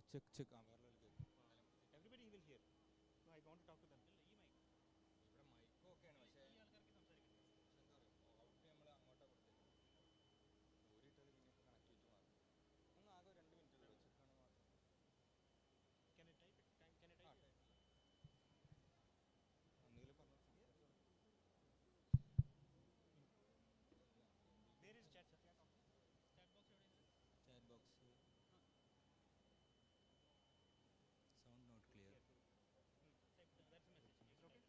check check. Everybody will hear. No, I want to talk to them. ഇവിടെ മൈക്കൊക്കെയാണ് പക്ഷേ out നമ്മൾ അങ്ങോട്ടാ കൊടുത്തത് ഊരിട്ടത് പിന്നെ ഇപ്പോൾ കണക്ട് ചെയ്തിട്ട് മാറും. ഒന്ന് ആകെ 2 മിനിറ്റ് വെച്ചിട്ടാണ് മാത്രം. Can I type it? Can I ആ type it? എന്തെങ്കിലും പറഞ്ഞു സംസാരിച്ചോളൂ. Where is chat, sir? Chat box. Chat box sound not clear. That's the message. Is it okay?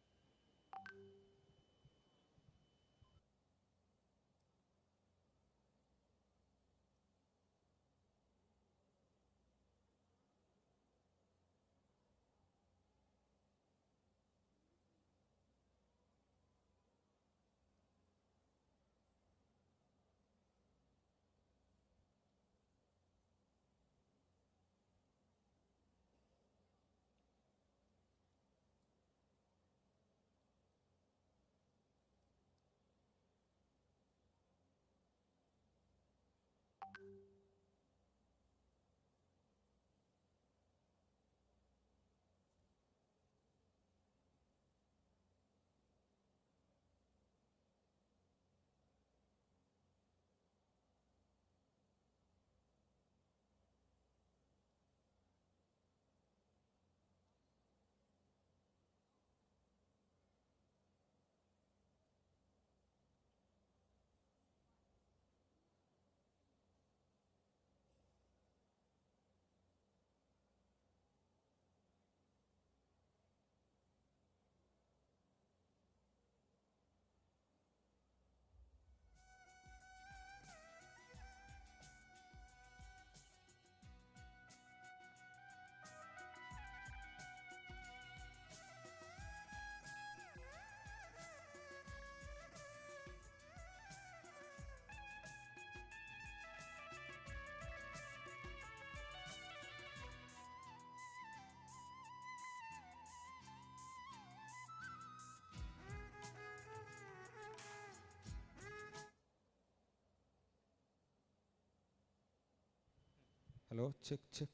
Hello, check check.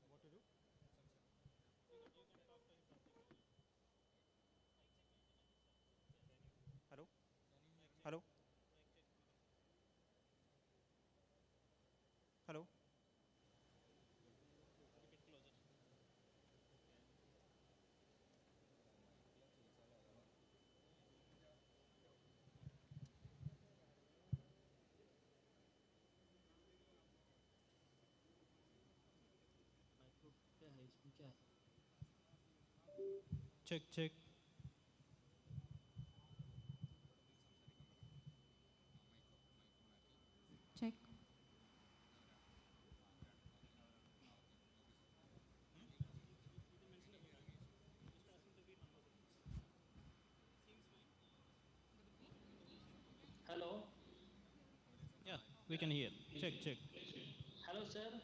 What to do? Hello? Hello? Hello? A bit closer. Micro क्या है इसमें क्या है Check, check. Check. Hello Yeah, we can hear. Check, check. Hello sir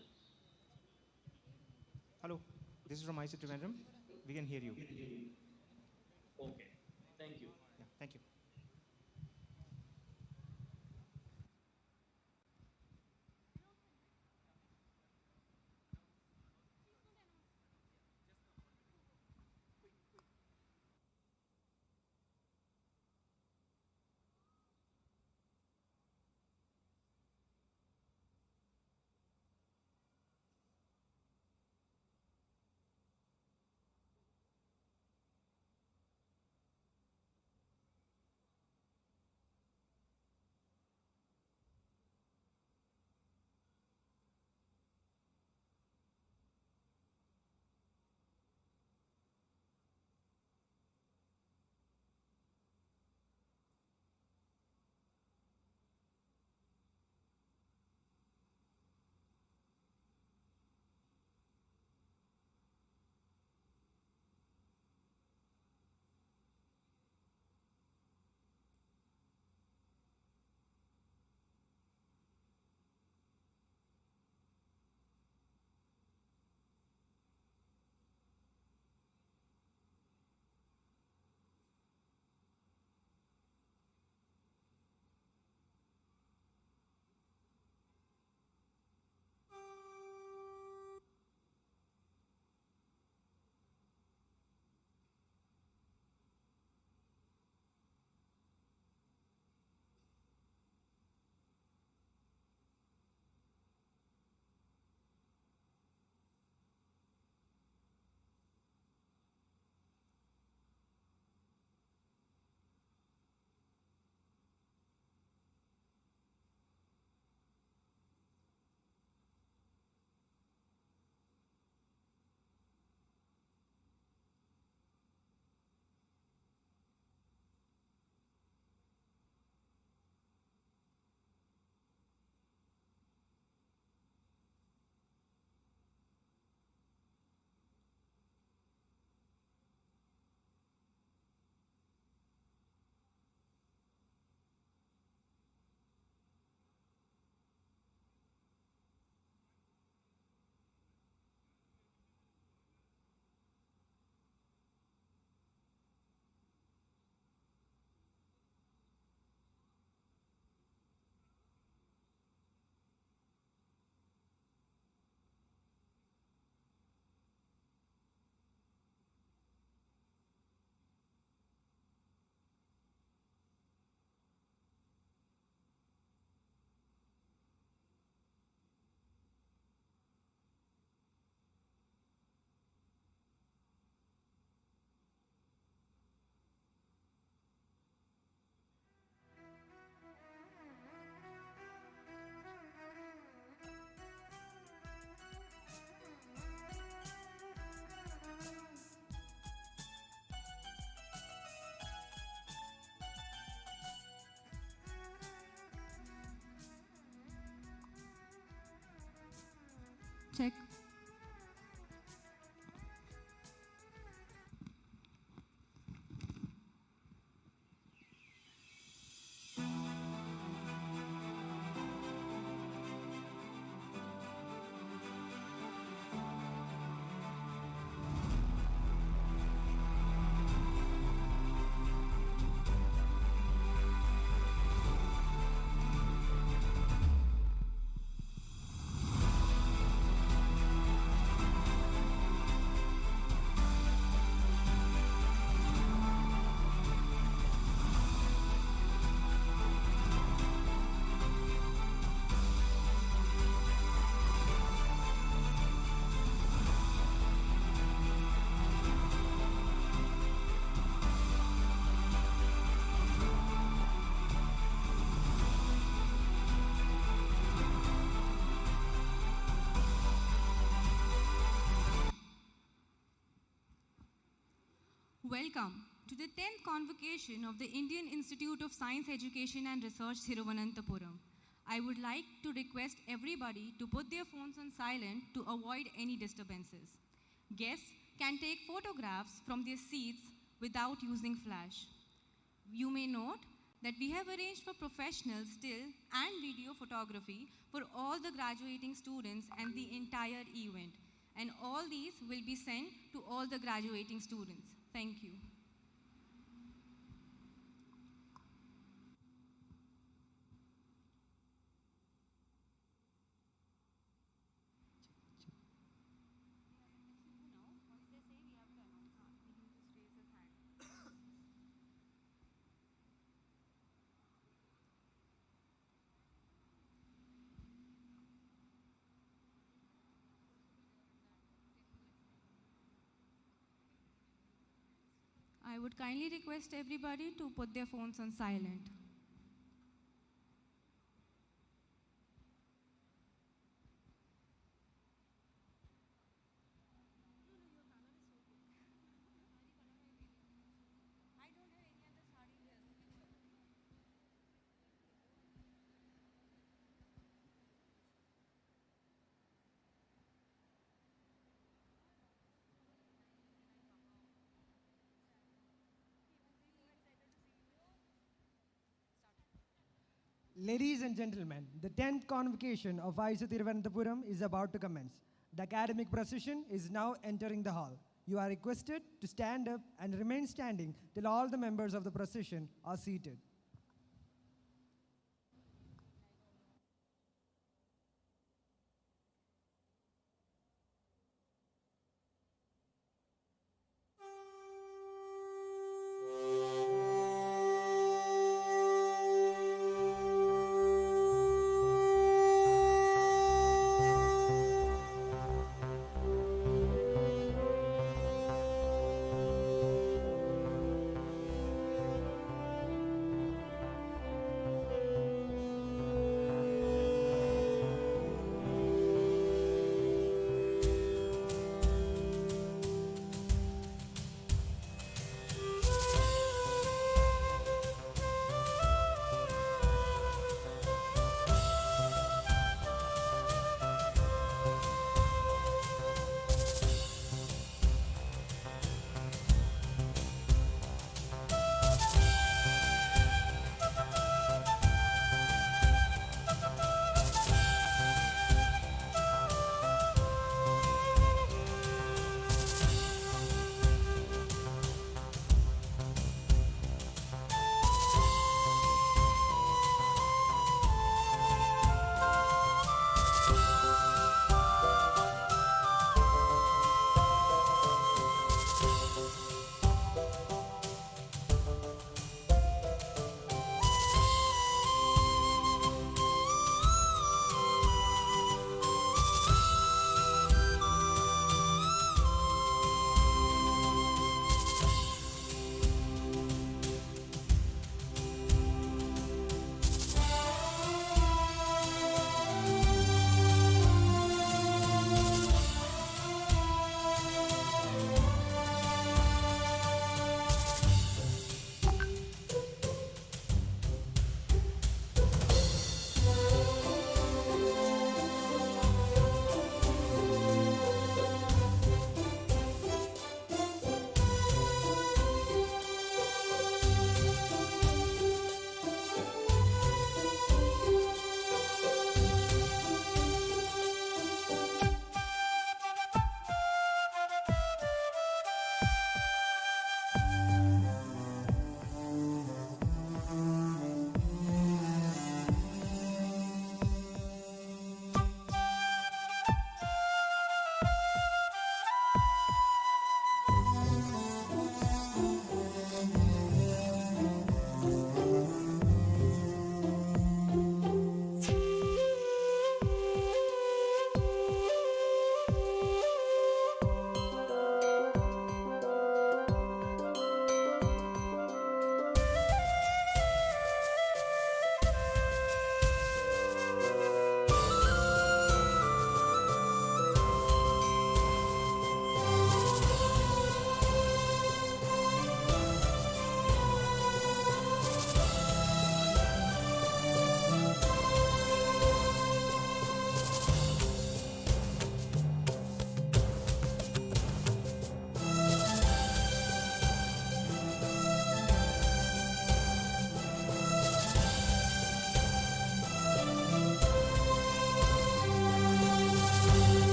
Hello. This is from IISERTVM. We can hear you. Okay thank you Yeah, thank you. Welcome to the 10th Convocation of the Indian Institute of Science Education and Research, Thiruvananthapuram. I would like to request everybody to put their phones on silent to avoid any disturbances. Guests can take photographs from their seats without using flash. You may note that we have arranged for professional still and video photography for all the graduating students and the entire event. And all these will be sent to all the graduating students. Thank you. I would kindly request everybody to put their phones on silent. Ladies and gentlemen, the 10th convocation of IISERTVM is about to commence. The academic procession is now entering the hall. You are requested to stand up and remain standing till all the members of the procession are seated.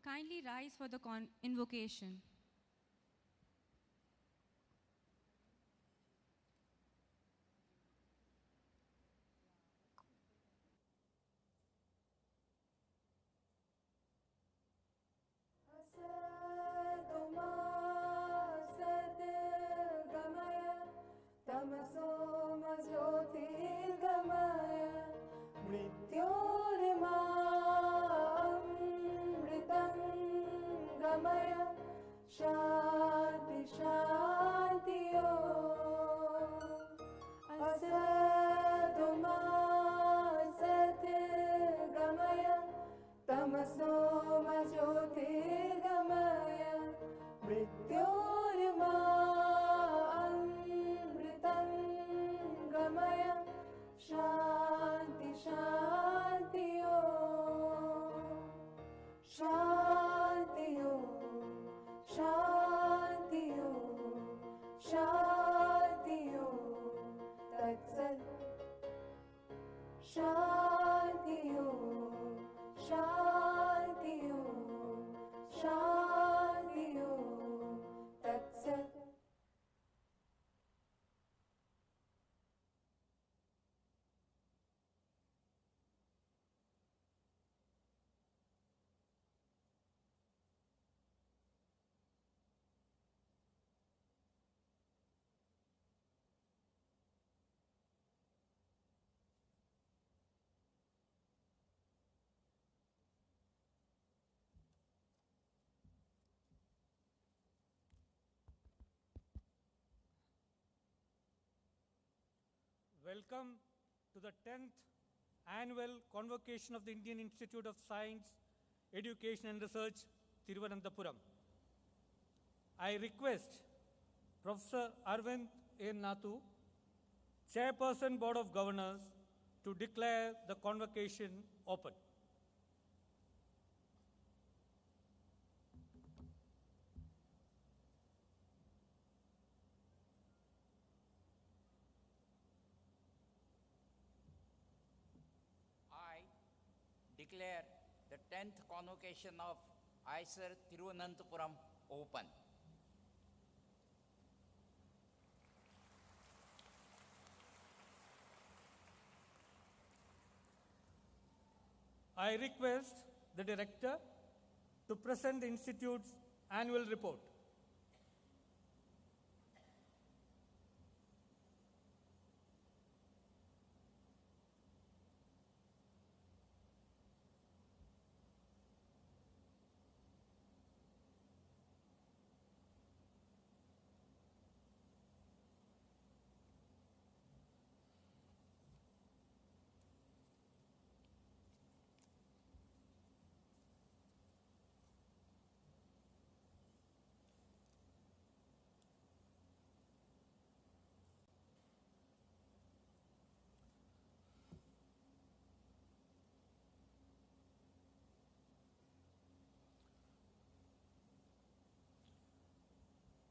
Kindly rise for the invocation. Shanti Shanti Om Asatoma Satirgamaya Tamasoma Jyotirgamaya Mrityorma Amritam Gamaya Shanti Shanti Om Shanti Om Shanti Om Shanti Om Tat Sat Shanti Om Shanti Om Shanti Om Tat Sat. Welcome to the 10th Annual Convocation of the Indian Institute of Science, Education and Research, Thiruvananthapuram. I request Professor Arvind A. Nathu, Chairperson Board of Governors, to declare the convocation open. I declare the 10th convocation of IISER Thiruvananthapuram open. I request the Director to present the Institute's annual report.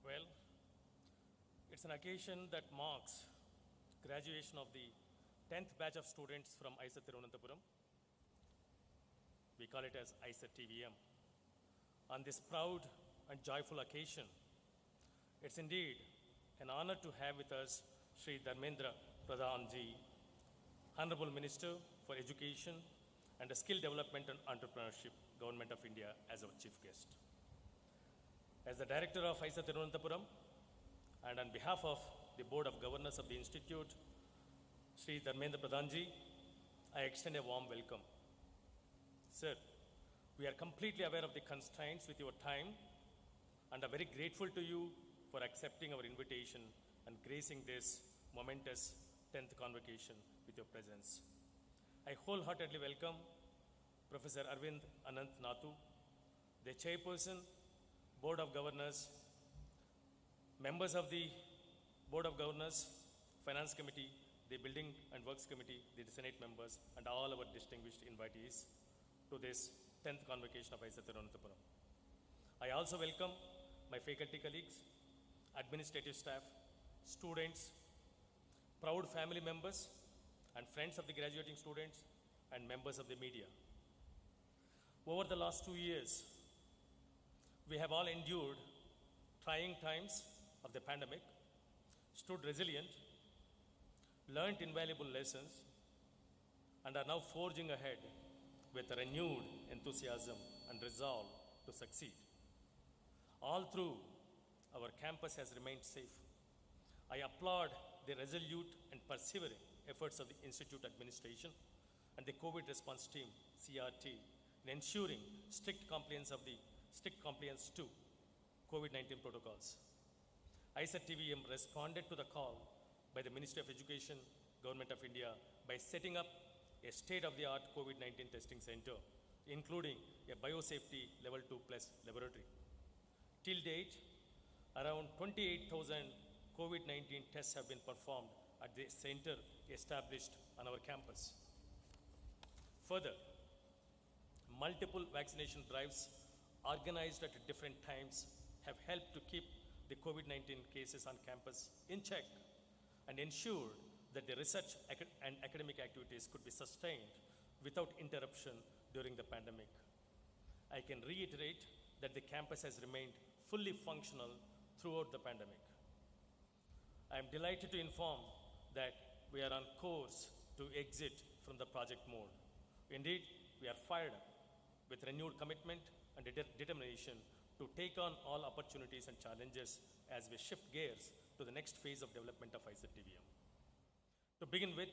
Well, it's an occasion that marks graduation of the 10th batch of students from IISER Thiruvananthapuram. We call it as IISERTVM. On this proud and joyful occasion, it's indeed an honor to have with us Shri Dharmendra Pradhan ji, Honorable Minister for Education and Skill Development and Entrepreneurship, Government of India, as our chief guest. As the Director of IISER Thiruvananthapuram, and on behalf of the Board of Governors of the Institute, Shri Dharmendra Pradhan ji, I extend a warm welcome. Sir, we are completely aware of the constraints with your time and are very grateful to you for accepting our invitation and gracing this momentous 10th convocation with your presence. I wholeheartedly welcome Professor Arvind Anant Nathu, the Chairperson, Board of Governors, members of the Board of Governors, Finance Committee, the Building and Works Committee, the Senate members, and all our distinguished invitees to this 10th convocation of IISER Thiruvananthapuram. I also welcome my faculty colleagues, administrative staff, students, proud family members, and friends of the graduating students, and members of the media. Over the last 2 years, We have all endured trying times of the pandemic, stood resilient, learnt invaluable lessons, and are now forging ahead with renewed enthusiasm and resolve to succeed. All through, our campus has remained safe. I applaud the resolute and persevering efforts of the Institute administration and the COVID response team, CRT, in ensuring strict compliance to COVID-19 protocols. IISERTVM responded to the call by the Ministry of Education, Government of India, by setting up a state-of-the-art COVID-19 testing center, including a biosafety level 2+ laboratory. Till date, around 28,000 COVID-19 tests have been performed at the center established on our campus. Further, multiple vaccination drives organized at different times have helped to keep the COVID-19 cases on campus in check and ensured that the research and academic activities could be sustained without interruption during the pandemic. I can reiterate that the campus has remained fully functional throughout the pandemic. I am delighted to inform that we are on course to exit from the project mode. Indeed, we are fired up with renewed commitment and determination to take on all opportunities and challenges as we shift gears to the next phase of development of IISERTVM. To begin with,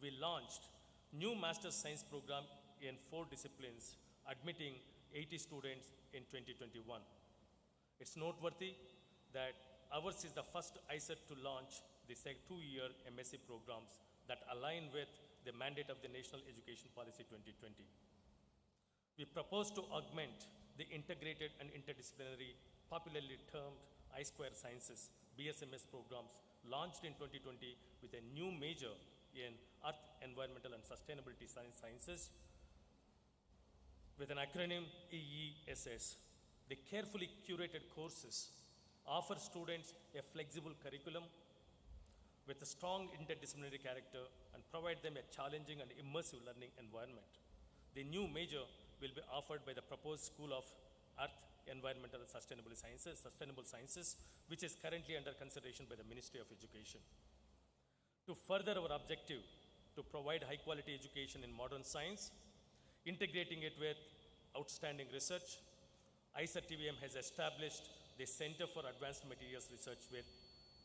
we launched new Master's Science program in 4 disciplines, admitting 80 students in 2021. It's noteworthy that ours is the first IISER to launch the 2-year MSc programs that align with the mandate of the National Education Policy 2020. We propose to augment the integrated and interdisciplinary, popularly termed I2 Sciences, BSMS programs launched in 2020 with a new major in Earth, Environmental and Sustainability Sciences with an acronym EESS. The carefully curated courses offer students a flexible curriculum with a strong interdisciplinary character and provide them a challenging and immersive learning environment. The new major will be offered by the proposed School of Earth, Environmental and Sustainable Sciences, which is currently under consideration by the Ministry of Education. To further our objective to provide high-quality education in modern science, integrating it with outstanding research, IISERTVM has established the Center for Advanced Materials Research with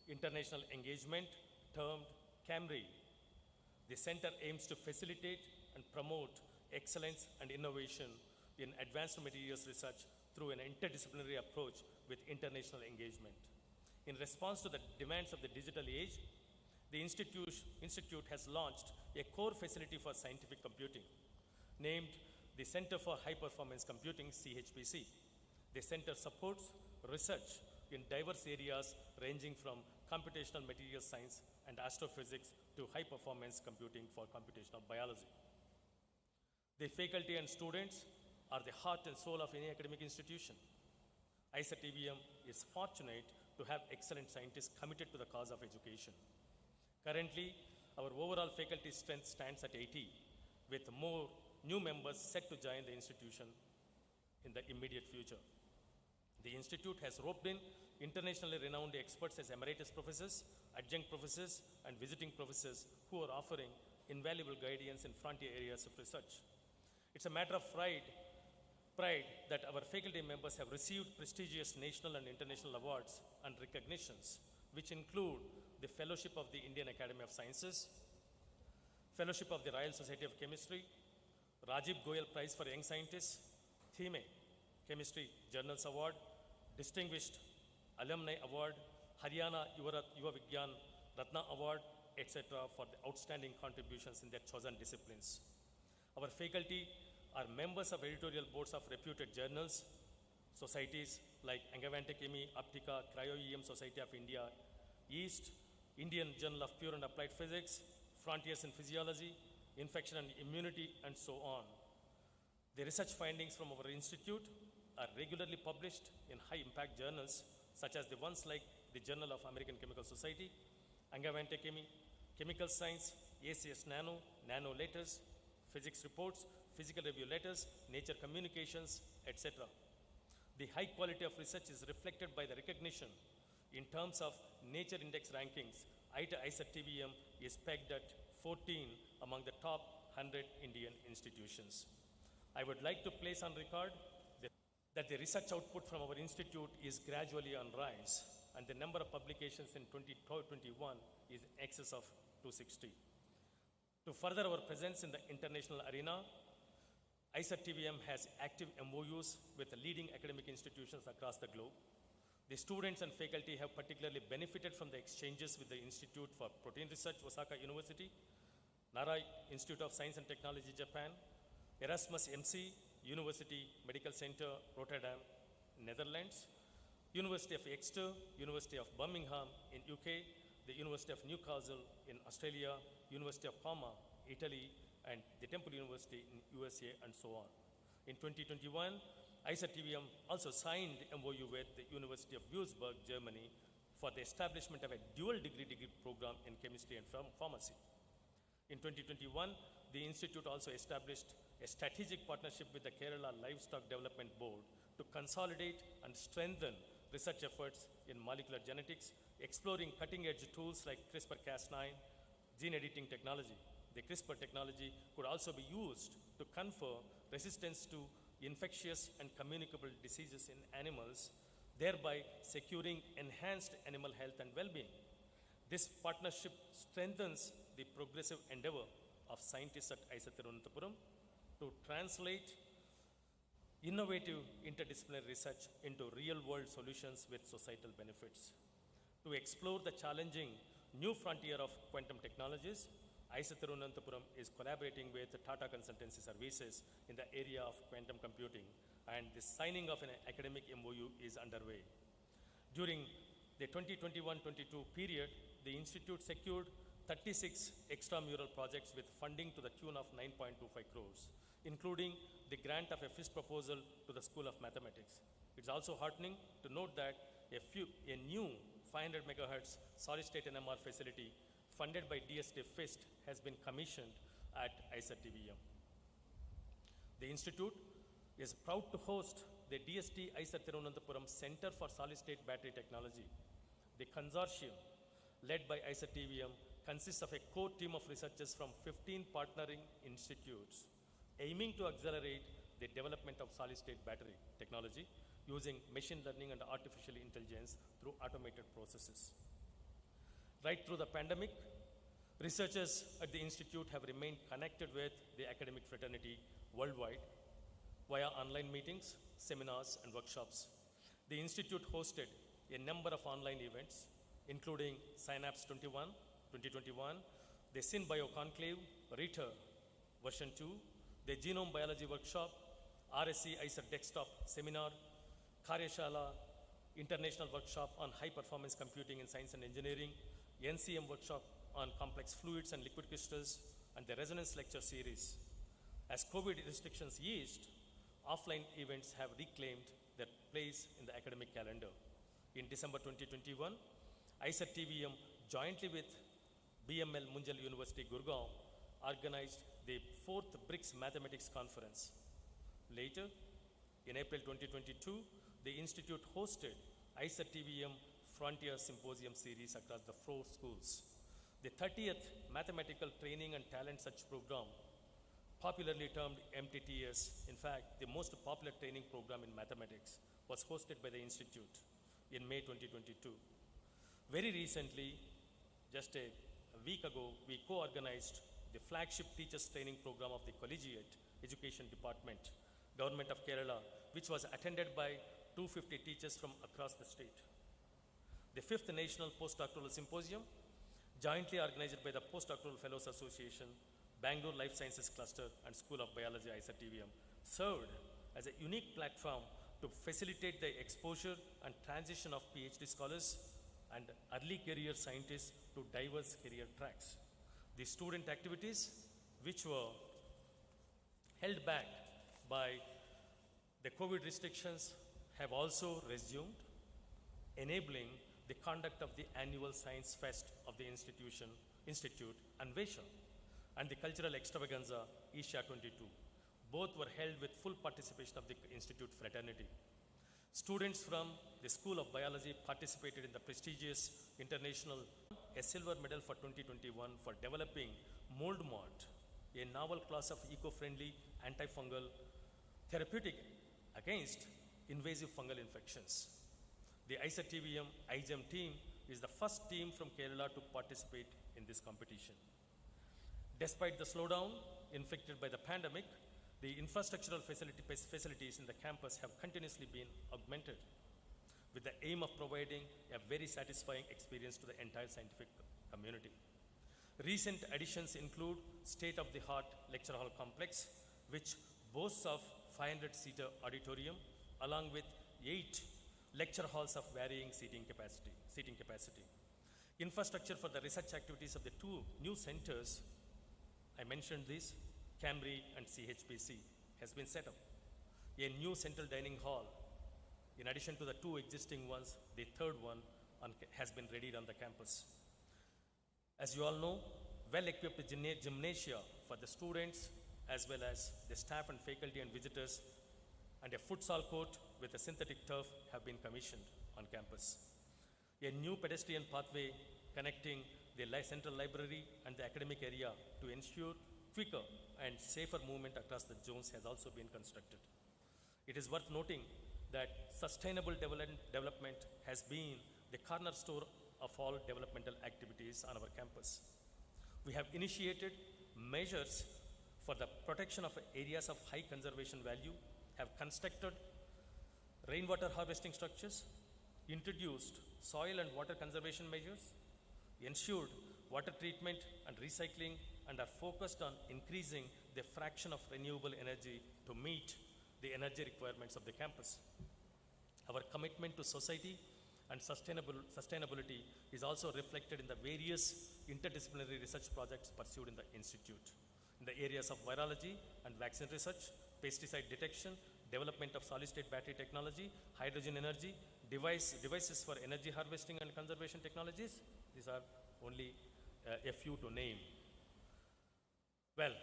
international engagement, termed CAMRI. The center aims to facilitate and promote excellence and innovation in advanced materials research through an interdisciplinary approach with international engagement. In response to the demands of the digital age, the institute has launched a core facility for scientific computing, named the Center for High Performance Computing, CHPC. The center supports research in diverse areas ranging from computational materials science and astrophysics to high performance computing for computational biology. The faculty and students are the heart and soul of any academic institution. IISERTVM is fortunate to have excellent scientists committed to the cause of education. Currently, our overall faculty strength stands at 80, with more new members set to join the institution in the immediate future. The institute has roped in internationally renowned experts as emeritus professors, adjunct professors, and visiting professors who are offering invaluable guidance in frontier areas of research. It's a matter of pride that our faculty members have received prestigious national and international awards and recognitions, which include the Fellowship of the Indian Academy of Sciences, Fellowship of the Royal Society of Chemistry, Rajiv Goyal Prize for Young Scientists, Theme Chemistry Journals Award, Distinguished Alumni Award, Haryana Yuva Vigyan Ratna Award, etc. for the outstanding contributions in their chosen disciplines. Our faculty are members of editorial boards of reputed journals, societies like Angevante Chemi, Aptica, Cryo-EM Society of India, East, Indian Journal of Pure and Applied Physics, Frontiers in Physiology, Infection and Immunity, and so on. The research findings from our institute are regularly published in high-impact journals, such as the ones like the Journal of American Chemical Society, Angevante Chemi, Chemical Science, ACS Nano, Nano Letters, Physics Reports, Physical Review Letters, Nature Communications, etc. The high quality of research is reflected by the recognition in terms of Nature Index rankings. IISERTVM is pegged at 14 among the top 100 Indian institutions. I would like to place on record that the research output from our institute is gradually on rise, and the number of publications in 2021 is in excess of 260. To further our presence in the international arena, IISERTVM has active MOUs with leading academic institutions across the globe. The students and faculty have particularly benefited from the exchanges with the Institute for Protein Research, Osaka University, Nara Institute of Science and Technology, Japan, Erasmus MC, University Medical Center, Rotterdam, Netherlands, University of Exeter, University of Birmingham in UK, the University of Newcastle in Australia, University of Parma, Italy, and the Temple University in USA, and so on. In 2021, IISERTVM also signed the MOU with the University of Würzburg, Germany, for the establishment of a dual degree program in chemistry and pharmacy. In 2021, the institute also established a strategic partnership with the Kerala Livestock Development Board to consolidate and strengthen research efforts in molecular genetics, exploring cutting-edge tools like CRISPR-Cas9 gene editing technology. The CRISPR technology could also be used to confer resistance to infectious and communicable diseases in animals, thereby securing enhanced animal health and well-being. This partnership strengthens the progressive endeavor of scientists at IISERTVM to translate innovative interdisciplinary research into real-world solutions with societal benefits. To explore the challenging new frontier of quantum technologies, IISERTVM is collaborating with Tata Consultancy Services in the area of quantum computing, and the signing of an academic MOU is underway. During the 2021-22 period, the institute secured 36 extramural projects with funding to the tune of 9.25 crores, including the grant of a FIST proposal to the School of Mathematics. It's also heartening to note that a new 500 megahertz solid-state NMR facility funded by DST FIST has been commissioned at IISERTVM. The institute is proud to host the DST IISERTVM Center for Solid-State Battery Technology. The consortium, led by IISERTVM, consists of a core team of researchers from 15 partnering institutes, aiming to accelerate the development of solid-state battery technology using machine learning and artificial intelligence through automated processes. Right through the pandemic, researchers at the institute have remained connected with the academic fraternity worldwide via online meetings, seminars, and workshops. The institute hosted a number of online events, including Synapse 2021, the SynBio Conclave, RITA version 2, the Genome Biology Workshop, RSC IISER Desktop Seminar, Karyashala International Workshop on High Performance Computing in Science and Engineering, NCM Workshop on Complex Fluids and Liquid Crystals, and the Resonance Lecture Series. As COVID restrictions eased, offline events have reclaimed their place in the academic calendar. In December 2021, IISERTVM, jointly with BML Munjal University, Gurgaon, organized the 4th BRICS Mathematics Conference. Later, in April 2022, the institute hosted IISERTVM Frontier Symposium series across the 4 schools. The 30th Mathematical Training and Talent Search Program, popularly termed MTTS, in fact, the most popular training program in mathematics, was hosted by the institute in May 2022. Very recently, just a week ago, we co-organized the flagship teachers training program of the Collegiate Education Department, Government of Kerala, which was attended by 250 teachers from across the state. The 5th National Postdoctoral Symposium, jointly organized by the Postdoctoral Fellows Association, Bangalore Life Sciences Cluster, and School of Biology IISERTVM, served as a unique platform to facilitate the exposure and transition of PhD scholars and early career scientists to diverse career tracks. The student activities, which were held back by the COVID restrictions, have also resumed, enabling the conduct of the annual Science Fest of the Institute, Anvesha, and the cultural extravaganza, Isha 22. Both were held with full participation of the Institute fraternity. Students from the School of Biology participated in the prestigious international a silver medal for 2021 for developing MoldMart, a novel class of eco-friendly antifungal therapeutic against invasive fungal infections. The IISERTVM IGEM team is the first team from Kerala to participate in this competition. Despite the slowdown inflicted by the pandemic, the infrastructural facilities in the campus have continuously been augmented with the aim of providing a very satisfying experience to the entire scientific community. Recent additions include state-of-the-art lecture hall complex, which boasts of 500-seater auditorium, along with 8 lecture halls of varying seating capacity. Infrastructure for the research activities of the 2 new centers, I mentioned this, Cambridge and CHPC, has been set up. A new central dining hall, in addition to the 2 existing ones, the third one has been readied on the campus. As you all know, well-equipped gymnasia for the students as well as the staff and faculty and visitors, and a futsal court with a synthetic turf have been commissioned on campus. A new pedestrian pathway connecting the central library and the academic area to ensure quicker and safer movement across the zones has also been constructed. It is worth noting that sustainable development has been the cornerstone of all developmental activities on our campus. We have initiated measures for the protection of areas of high conservation value, have constructed rainwater harvesting structures, introduced soil and water conservation measures, ensured water treatment and recycling, and are focused on increasing the fraction of renewable energy to meet the energy requirements of the campus. Our commitment to society and sustainability is also reflected in the various interdisciplinary research projects pursued in the institute. In the areas of virology and vaccine research, pesticide detection, development of solid-state battery technology, hydrogen energy, devices for energy harvesting and conservation technologies, these are only a few to name. Well,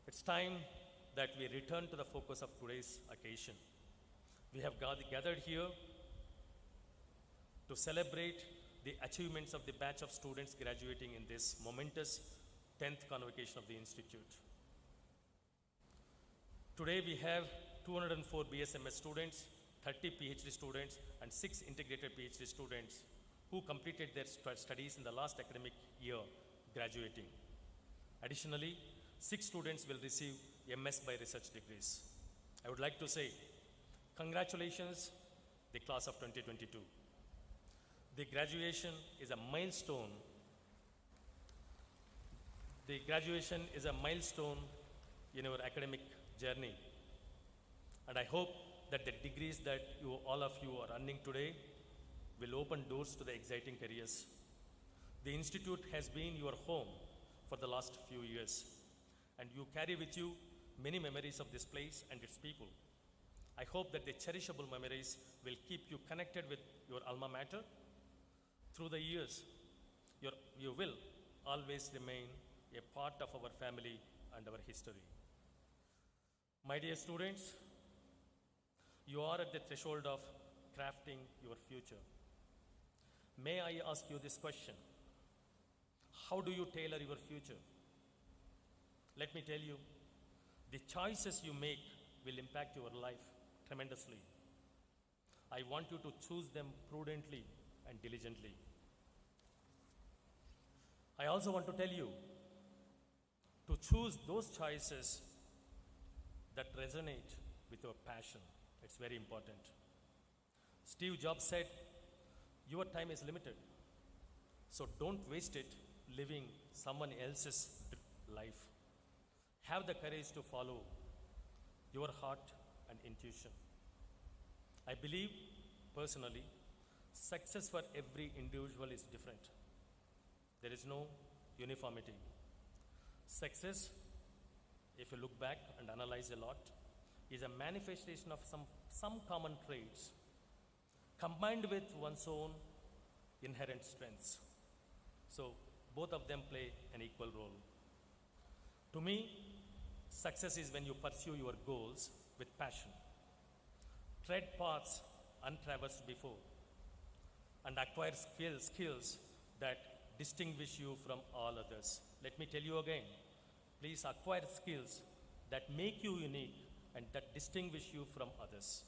it's time that we return to the focus of today's occasion. We have gathered here to celebrate the achievements of the batch of students graduating in this momentous 10th convocation of the Institute. Today we have 204 BSMS students, 30 PhD students, and 6 integrated PhD students who completed their studies in the last academic year graduating. Additionally, 6 students will receive MS by research degrees. I would like to say, congratulations, the class of 2022. The graduation is a milestone. The graduation is a milestone in your academic journey. And I hope that the degrees that all of you are earning today will open doors to the exciting careers. The Institute has been your home for the last few years, and you carry with you many memories of this place and its people. I hope that the cherishable memories will keep you connected with your alma mater. Through the years, you will always remain a part of our family and our history. My dear students, you are at the threshold of crafting your future. May I ask you this question? How do you tailor your future? Let me tell you, the choices you make will impact your life tremendously. I want you to choose them prudently and diligently. I also want to tell you to choose those choices that resonate with your passion. It's very important. Steve Jobs said, your time is limited, so don't waste it living someone else's life. Have the courage to follow your heart and intuition. I believe, personally, success for every individual is different. There is no uniformity. Success, if you look back and analyze a lot, is a manifestation of some common traits combined with one's own inherent strengths. So both of them play an equal role. To me, success is when you pursue your goals with passion, tread paths untraversed before, and acquire skills that distinguish you from all others. Let me tell you again, please acquire skills that make you unique and that distinguish you from others.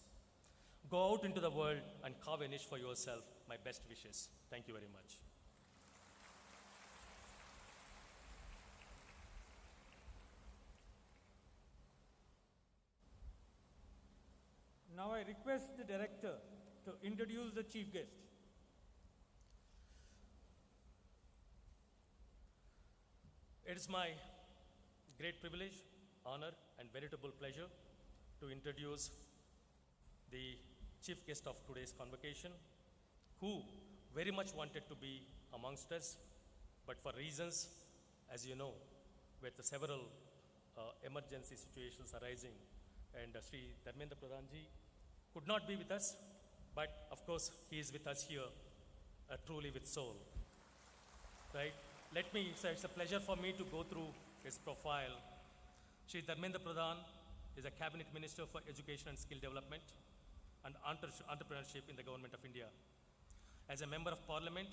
Go out into the world and carve a niche for yourself. My best wishes. Thank you very much. Now I request the director to introduce the chief guest. It is my great privilege, honor, and veritable pleasure to introduce the chief guest of today's convocation, who very much wanted to be amongst us, but for reasons, as you know, with the several emergency situations arising, and Shri Dharmendra Pradhan ji could not be with us, but of course he is with us here, truly with soul, right? It's a pleasure for me to go through his profile. Shri Dharmendra Pradhan is a cabinet minister for education and skill development and entrepreneurship in the Government of India. As a member of parliament,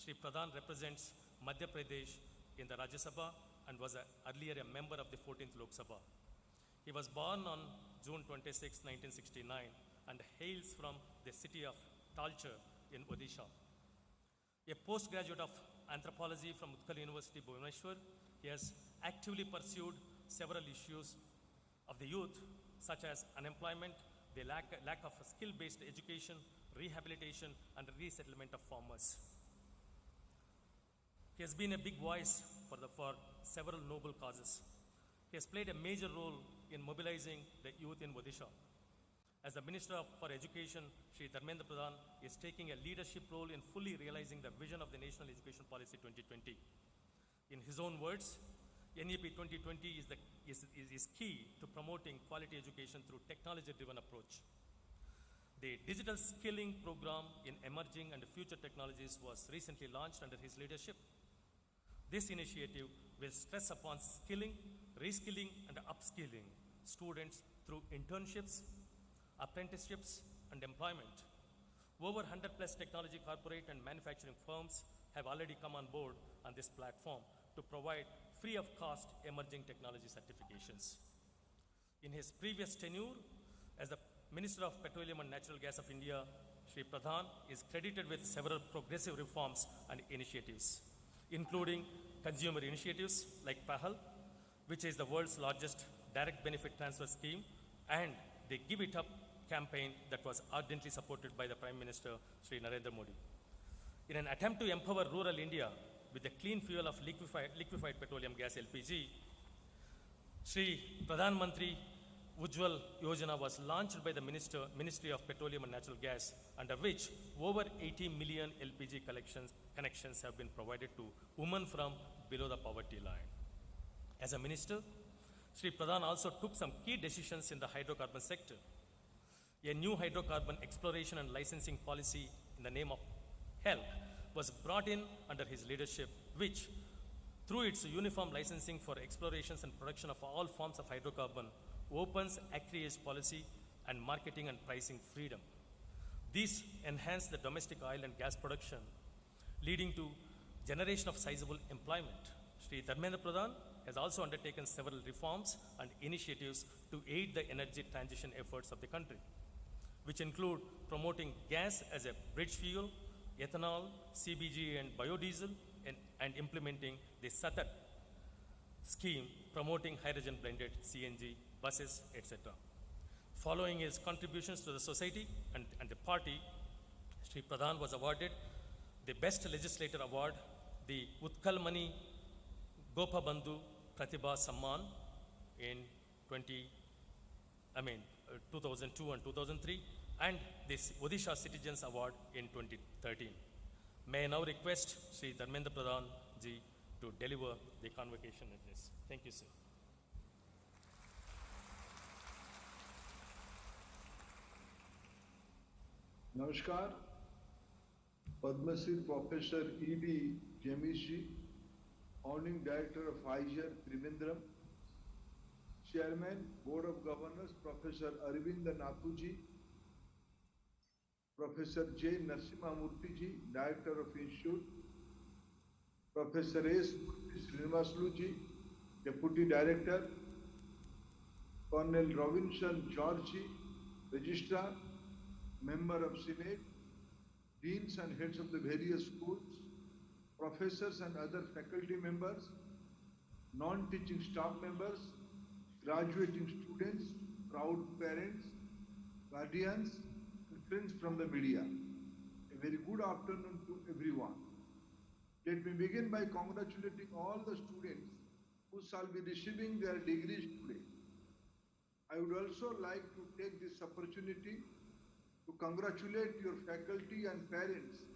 Shri Pradhan represents Madhya Pradesh in the Rajya Sabha and was earlier a member of the 14th Lok Sabha. He was born on June 26, 1969 and hails from the city of Talcher in Odisha. A postgraduate of anthropology from Utkal University, Bhubaneswar, he has actively pursued several issues of the youth, such as unemployment, the lack of skill-based education, rehabilitation, and resettlement of farmers. He has been a big voice for several noble causes. He has played a major role in mobilizing the youth in Odisha. As the Minister for Education, Shri Dharmendra Pradhan is taking a leadership role in fully realizing the vision of the National Education Policy 2020. In his own words, NEP 2020 is key to promoting quality education through technology-driven approach. The digital skilling program in emerging and future technologies was recently launched under his leadership. This initiative will stress upon skilling, reskilling, and upskilling students through internships, apprenticeships, and employment. Over 100 plus technology corporate and manufacturing firms have already come on board on this platform to provide free of cost emerging technology certifications. In his previous tenure as the Minister of Petroleum and Natural Gas of India, Shri Pradhan is credited with several progressive reforms and initiatives, including consumer initiatives like PAHAL, which is the world's largest direct benefit transfer scheme, and the Give It Up campaign that was ardently supported by the Prime Minister, Shri Narendra Modi. In an attempt to empower rural India with the clean fuel of liquefied petroleum gas LPG, Shri Pradhan Mantri Ujjwal Yojana was launched by the Ministry of Petroleum and Natural Gas, under which over 80 million LPG connections have been provided to women from below the poverty line. As a minister, Shri Pradhan also took some key decisions in the hydrocarbon sector. A new hydrocarbon exploration and licensing policy in the name of HELP was brought in under his leadership, which, through its uniform licensing for explorations and production of all forms of hydrocarbon, opens acreage policy and marketing and pricing freedom. These enhance the domestic oil and gas production, leading to generation of sizable employment. Shri Dharmendra Pradhan has also undertaken several reforms and initiatives to aid the energy transition efforts of the country, which include promoting gas as a bridge fuel, ethanol, CBG, and biodiesel, and implementing the Satat scheme promoting hydrogen blended CNG buses, etc. Following his contributions to the society and the party, Shri Pradhan was awarded the Best Legislator Award, the Utkal Mani Gopa Bandhu Pratibha Samman in 2002 and 2003, and the Odisha Citizens Award in 2013. May I now request Shri Dharmendra Pradhan ji to deliver the convocation address. Thank you, sir. Namaskar. Padma Shri Professor E.D. Jemishi, Founding Director of IISERTVM, Chairman, Board of Governors, Professor Arvind Nathuji, Professor J. Narasimhamurthy ji, Director of Institute, Professor S. Srinivasulu ji, Deputy Director, Colonel Robinson George, Registrar, Member of Senate, Deans and heads of the various schools, professors and other faculty members, non-teaching staff members, graduating students, proud parents, guardians, and friends from the media. A very good afternoon to everyone. Let me begin by congratulating all the students who shall be receiving their degrees today. I would also like to take this opportunity to congratulate your faculty and parents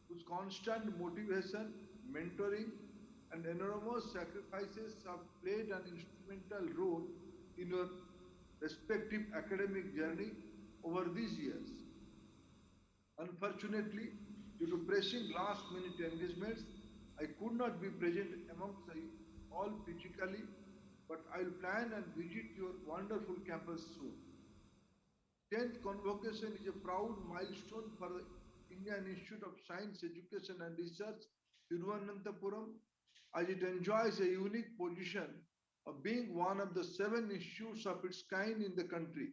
whose constant motivation, mentoring, and enormous sacrifices have played an instrumental role in your respective academic journey over these years. Unfortunately, due to pressing last-minute engagements, I could not be present amongst you all physically, but I will plan and visit your wonderful campus soon. 10th Convocation is a proud milestone for the Indian Institute of Science, Education and Research, Thiruvananthapuram, as it enjoys a unique position of being one of the 7 institutes of its kind in the country.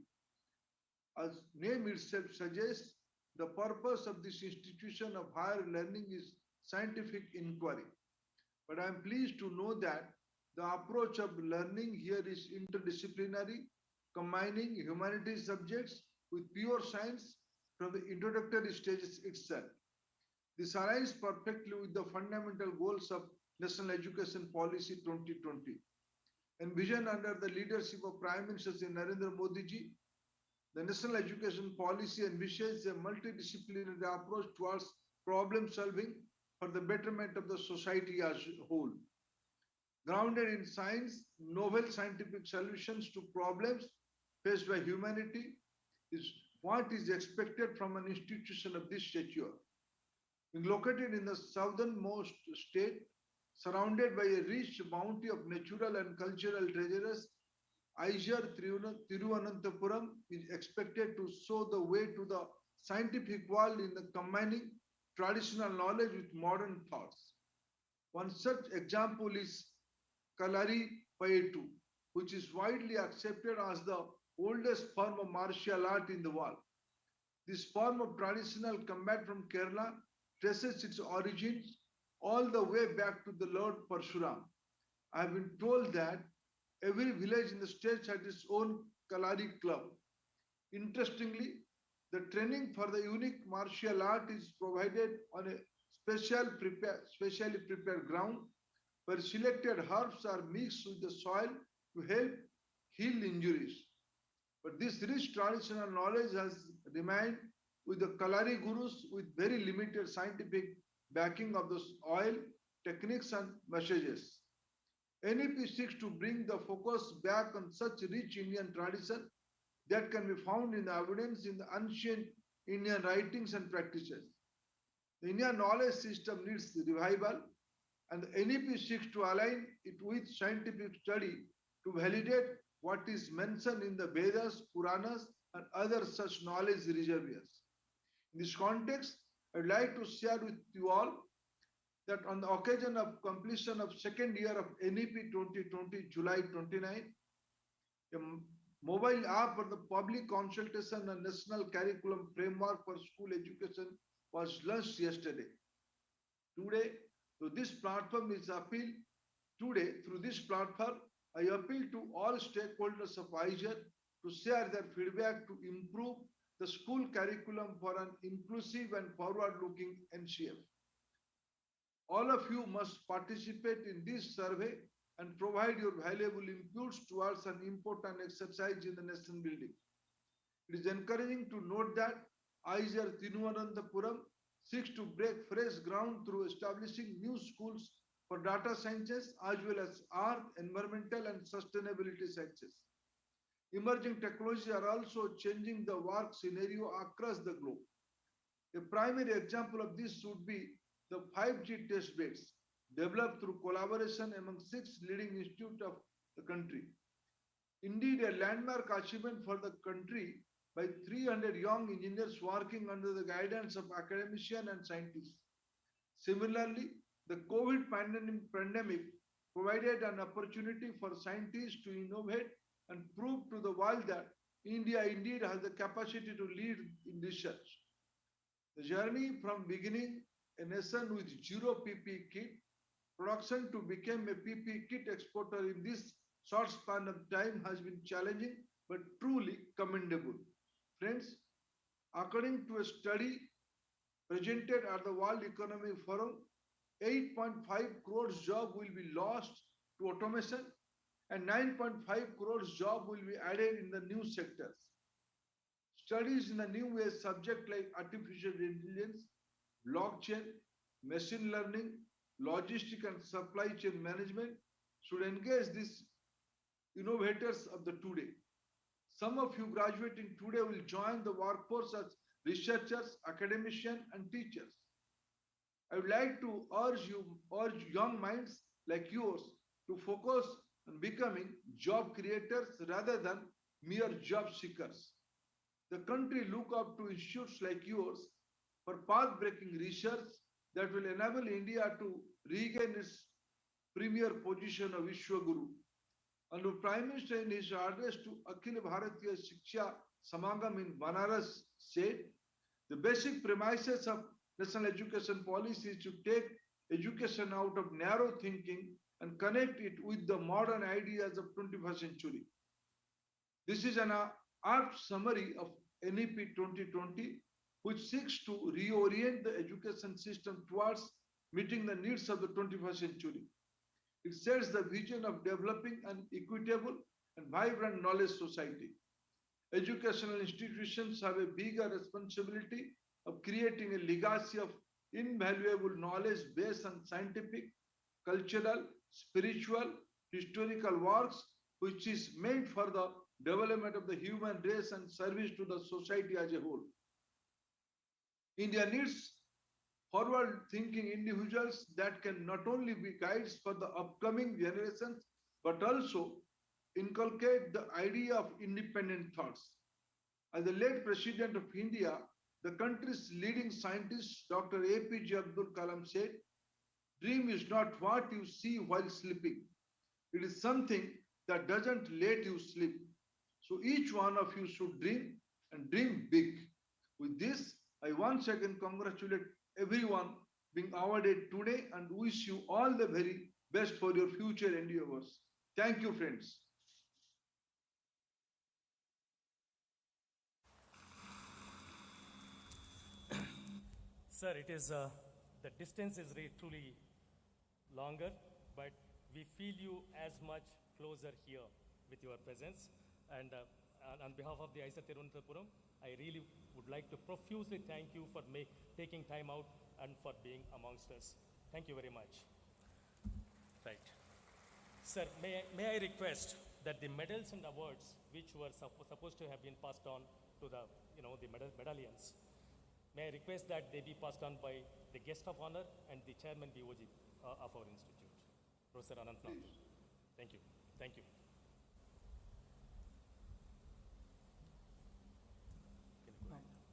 As name itself suggests, the purpose of this institution of higher learning is scientific inquiry. But I am pleased to know that the approach of learning here is interdisciplinary, combining humanities subjects with pure science from the introductory stages itself. This aligns perfectly with the fundamental goals of National Education Policy 2020. Envisioned under the leadership of Prime Minister Shri Narendra Modi ji, the National Education Policy envisages a multidisciplinary approach towards problem solving for the betterment of the society as a whole. Grounded in science, novel scientific solutions to problems faced by humanity is what is expected from an institution of this stature. Being located in the southernmost state, surrounded by a rich bounty of natural and cultural treasures, IISERTVM is expected to show the way to the scientific world in the combining traditional knowledge with modern thoughts. One such example is Kalari Payetu, which is widely accepted as the oldest form of martial art in the world. This form of traditional combat from Kerala traces its origins all the way back to the Lord Parshuram. I have been told that every village in the state has its own Kalari club. Interestingly, the training for the unique martial art is provided on a specially prepared ground where selected herbs are mixed with the soil to help heal injuries. But this rich traditional knowledge has remained with the Kalari Gurus with very limited scientific backing of the oil, techniques and messages. NEP seeks to bring the focus back on such rich Indian tradition that can be found in the evidence in the ancient Indian writings and practices. The Indian knowledge system needs revival, and the NEP seeks to align it with scientific study to validate what is mentioned in the Vedas, Puranas, and other such knowledge reservoirs. In this context, I would like to share with you all that on the occasion of completion of second year of NEP 2020, July 29, a mobile app for the public consultation and national curriculum framework for school education was launched yesterday. Today, through this platform, I appeal to all stakeholders of IISER to share their feedback to improve the school curriculum for an inclusive and forward-looking NCF. All of you must participate in this survey and provide your valuable inputs towards an important exercise in the nation building. It is encouraging to note that IISER Thiruvananthapuram seeks to break fresh ground through establishing new schools for data sciences as well as art, environmental and sustainability sciences. Emerging technologies are also changing the work scenario across the globe. A primary example of this would be the 5G test beds developed through collaboration among 6 leading institutes of the country. Indeed, a landmark achievement for the country by 300 young engineers working under the guidance of academicians and scientists. Similarly, the COVID pandemic provided an opportunity for scientists to innovate and prove to the world that India indeed has the capacity to lead in research. The journey from beginning a nation with zero PPE kit production to become a PPE kit exporter in this short span of time has been challenging but truly commendable. Friends, according to a study presented at the World Economic Forum, 8.5 crores jobs will be lost to automation and 9.5 crores jobs will be added in the new sectors. Studies in the new age subject like artificial intelligence, blockchain, machine learning, logistic and supply chain management should engage these innovators of the today. Some of you graduating today will join the workforce as researchers, academicians, and teachers. I would like to urge young minds like yours to focus on becoming job creators rather than mere job seekers. The country look up to institutes like yours for path-breaking research that will enable India to regain its premier position of Vishwaguru. And the Prime Minister in his address to Akhil Bharatiya Shiksha Samagam in Banaras said, the basic premises of national education policy is to take education out of narrow thinking and connect it with the modern ideas of 21st century. This is an apt summary of NEP 2020, which seeks to reorient the education system towards meeting the needs of the 21st century. It sets the vision of developing an equitable and vibrant knowledge society. Educational institutions have a bigger responsibility of creating a legacy of invaluable knowledge based on scientific, cultural, spiritual, historical works, which is meant for the development of the human race and service to the society as a whole. India needs forward-thinking individuals that can not only be guides for the upcoming generations, but also inculcate the idea of independent thoughts. As the late President of India, the country's leading scientist, Dr. APJ Abdul Kalam said, dream is not what you see while sleeping. It is something that doesn't let you sleep. So each one of you should dream and dream big. With this, I once again congratulate everyone being awarded today and wish you all the very best for your future endeavors. Thank you, friends. Sir, it is the distance is truly longer, but we feel you as much closer here with your presence. And on behalf of the IISER Tirunelveli, I really would like to profusely thank you for taking time out and for being amongst us. Thank you very much. Right. Sir, may I request that the medals and awards which were supposed to have been passed on to the, the medallions, may I request that they be passed on by the guest of honor and the chairman BOG of our institute, Professor Anantnath. Thank you. Thank you.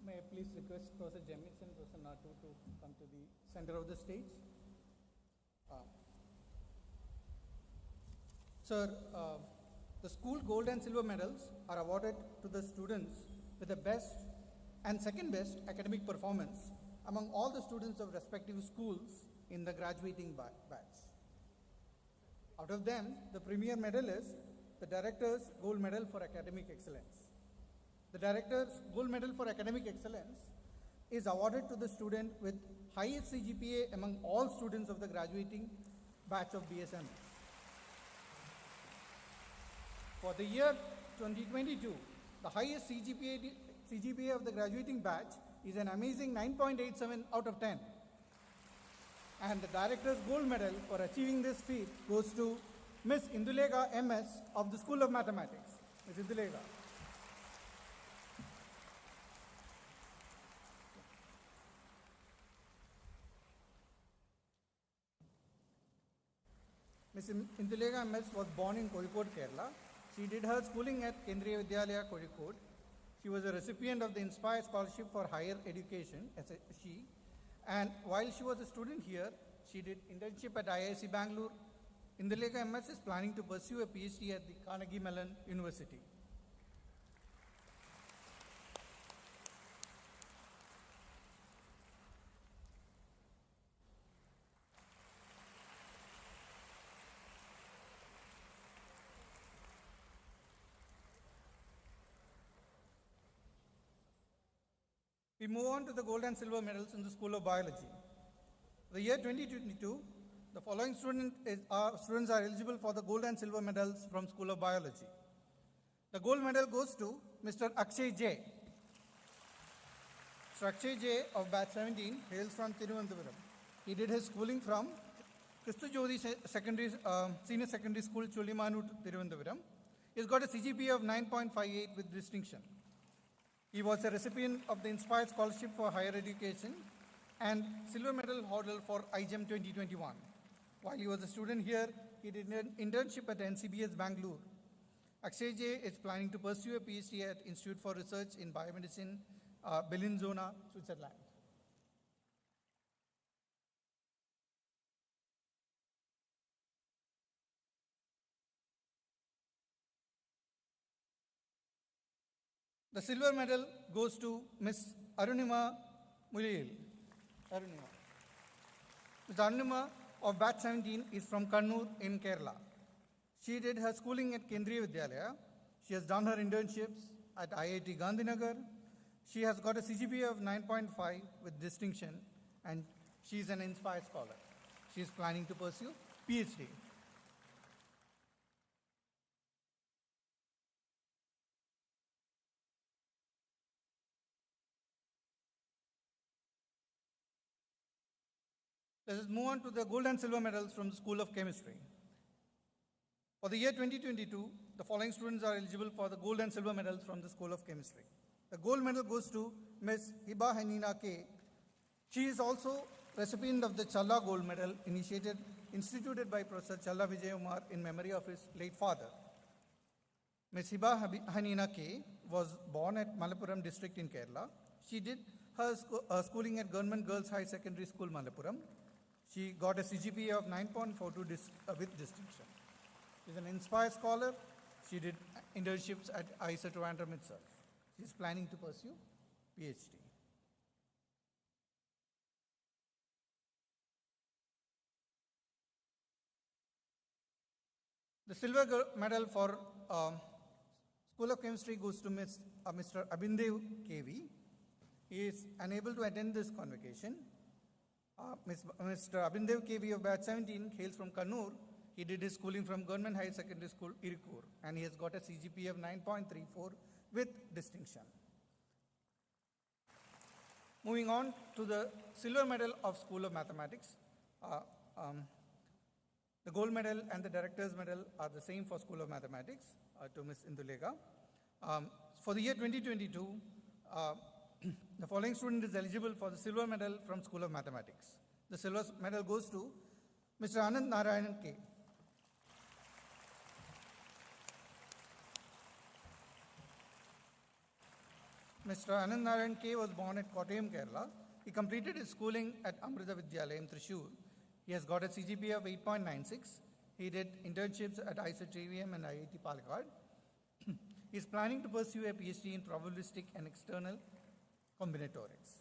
May I please request Professor Jamis and Professor Natu to come to the center of the stage. Sir, the school gold and silver medals are awarded to the students with the best and second best academic performance among all the students of respective schools in the graduating batch. Out of them, the premier medal is the Director's Gold Medal for Academic Excellence. The Director's Gold Medal for Academic Excellence is awarded to the student with highest CGPA among all students of the graduating batch of BSM. For the year 2022, the highest CGPA of the graduating batch is an amazing 9.87 out of 10. And the Director's Gold Medal for achieving this feat goes to Ms. Indulega MS of the School of Mathematics. Ms. Indulega. Ms. Indulega MS was born in Kozhikode, Kerala. She did her schooling at Kendriya Vidyalaya, Kozhikode. She was a recipient of the Inspire Scholarship for Higher Education, and while she was a student here, she did internship at IISc Bangalore. Indulega MS is planning to pursue a PhD at the Carnegie Mellon University. We move on to the gold and silver medals in the School of Biology. The year 2022, the following students are eligible for the gold and silver medals from School of Biology. The gold medal goes to Mr. Akshay J. Mr. Akshay J of batch 17 hails from Thiruvananthapuram. He did his schooling from Christu Jyoti Senior Secondary School, Chulimanut, Thiruvananthapuram. He's got a CGPA of 9.58 with distinction. He was a recipient of the Inspired Scholarship for Higher Education and Silver Medal holder for IGEM 2021. While he was a student here, he did an internship at NCBS Bangalore. Akshay J is planning to pursue a PhD at Institute for Research in Biomedicine, Bellinzona, Switzerland. The silver medal goes to Ms. Arunima Mulil. Ms. Arunima of batch 17 is from Kannur in Kerala. She did her schooling at Kendriya Vidyalaya. She has done her internships at IIT Gandhinagar. She has got a CGPA of 9.5 with distinction, and she is an Inspired Scholar. She is planning to pursue PhD. Let us move on to the gold and silver medals from the School of Chemistry. For the year 2022, the following students are eligible for the gold and silver medals from the School of Chemistry. The gold medal goes to Ms. Hiba Hanina K. She is also recipient of the Challa Gold Medal instituted by Professor Challa Vijayumar in memory of his late father. Ms. Hiba Hanina K. was born at Malappuram district in Kerala. She did her schooling at Government Girls High Secondary School, Malappuram. She got a CGPA of 9.42 with distinction. She's an Inspired Scholar. She did internships at IISERTVM itself. She's planning to pursue PhD. The silver medal for School of Chemistry goes to Mr. Abindev KV. He is unable to attend this convocation. Mr. Abindev KV of batch 17 hails from Kannur. He did his schooling from Government High Secondary School, Irikur, and he has got a CGPA of 9.34 with distinction. Moving on to the silver medal of School of Mathematics. The gold medal and the director's medal are the same for School of Mathematics to Ms. Indulega. For the year 2022, the following student is eligible for the silver medal from School of Mathematics. The silver medal goes to Mr. Anand Narayanan K. Mr. Anand Narayan K. was born at Kottayam, Kerala. He completed his schooling at Amrita Vidyalayam, Thrissur. He has got a CGPA of 8.96. He did internships at IISERTVM and IIT Palakkad. He is planning to pursue a PhD in probabilistic and external combinatorics.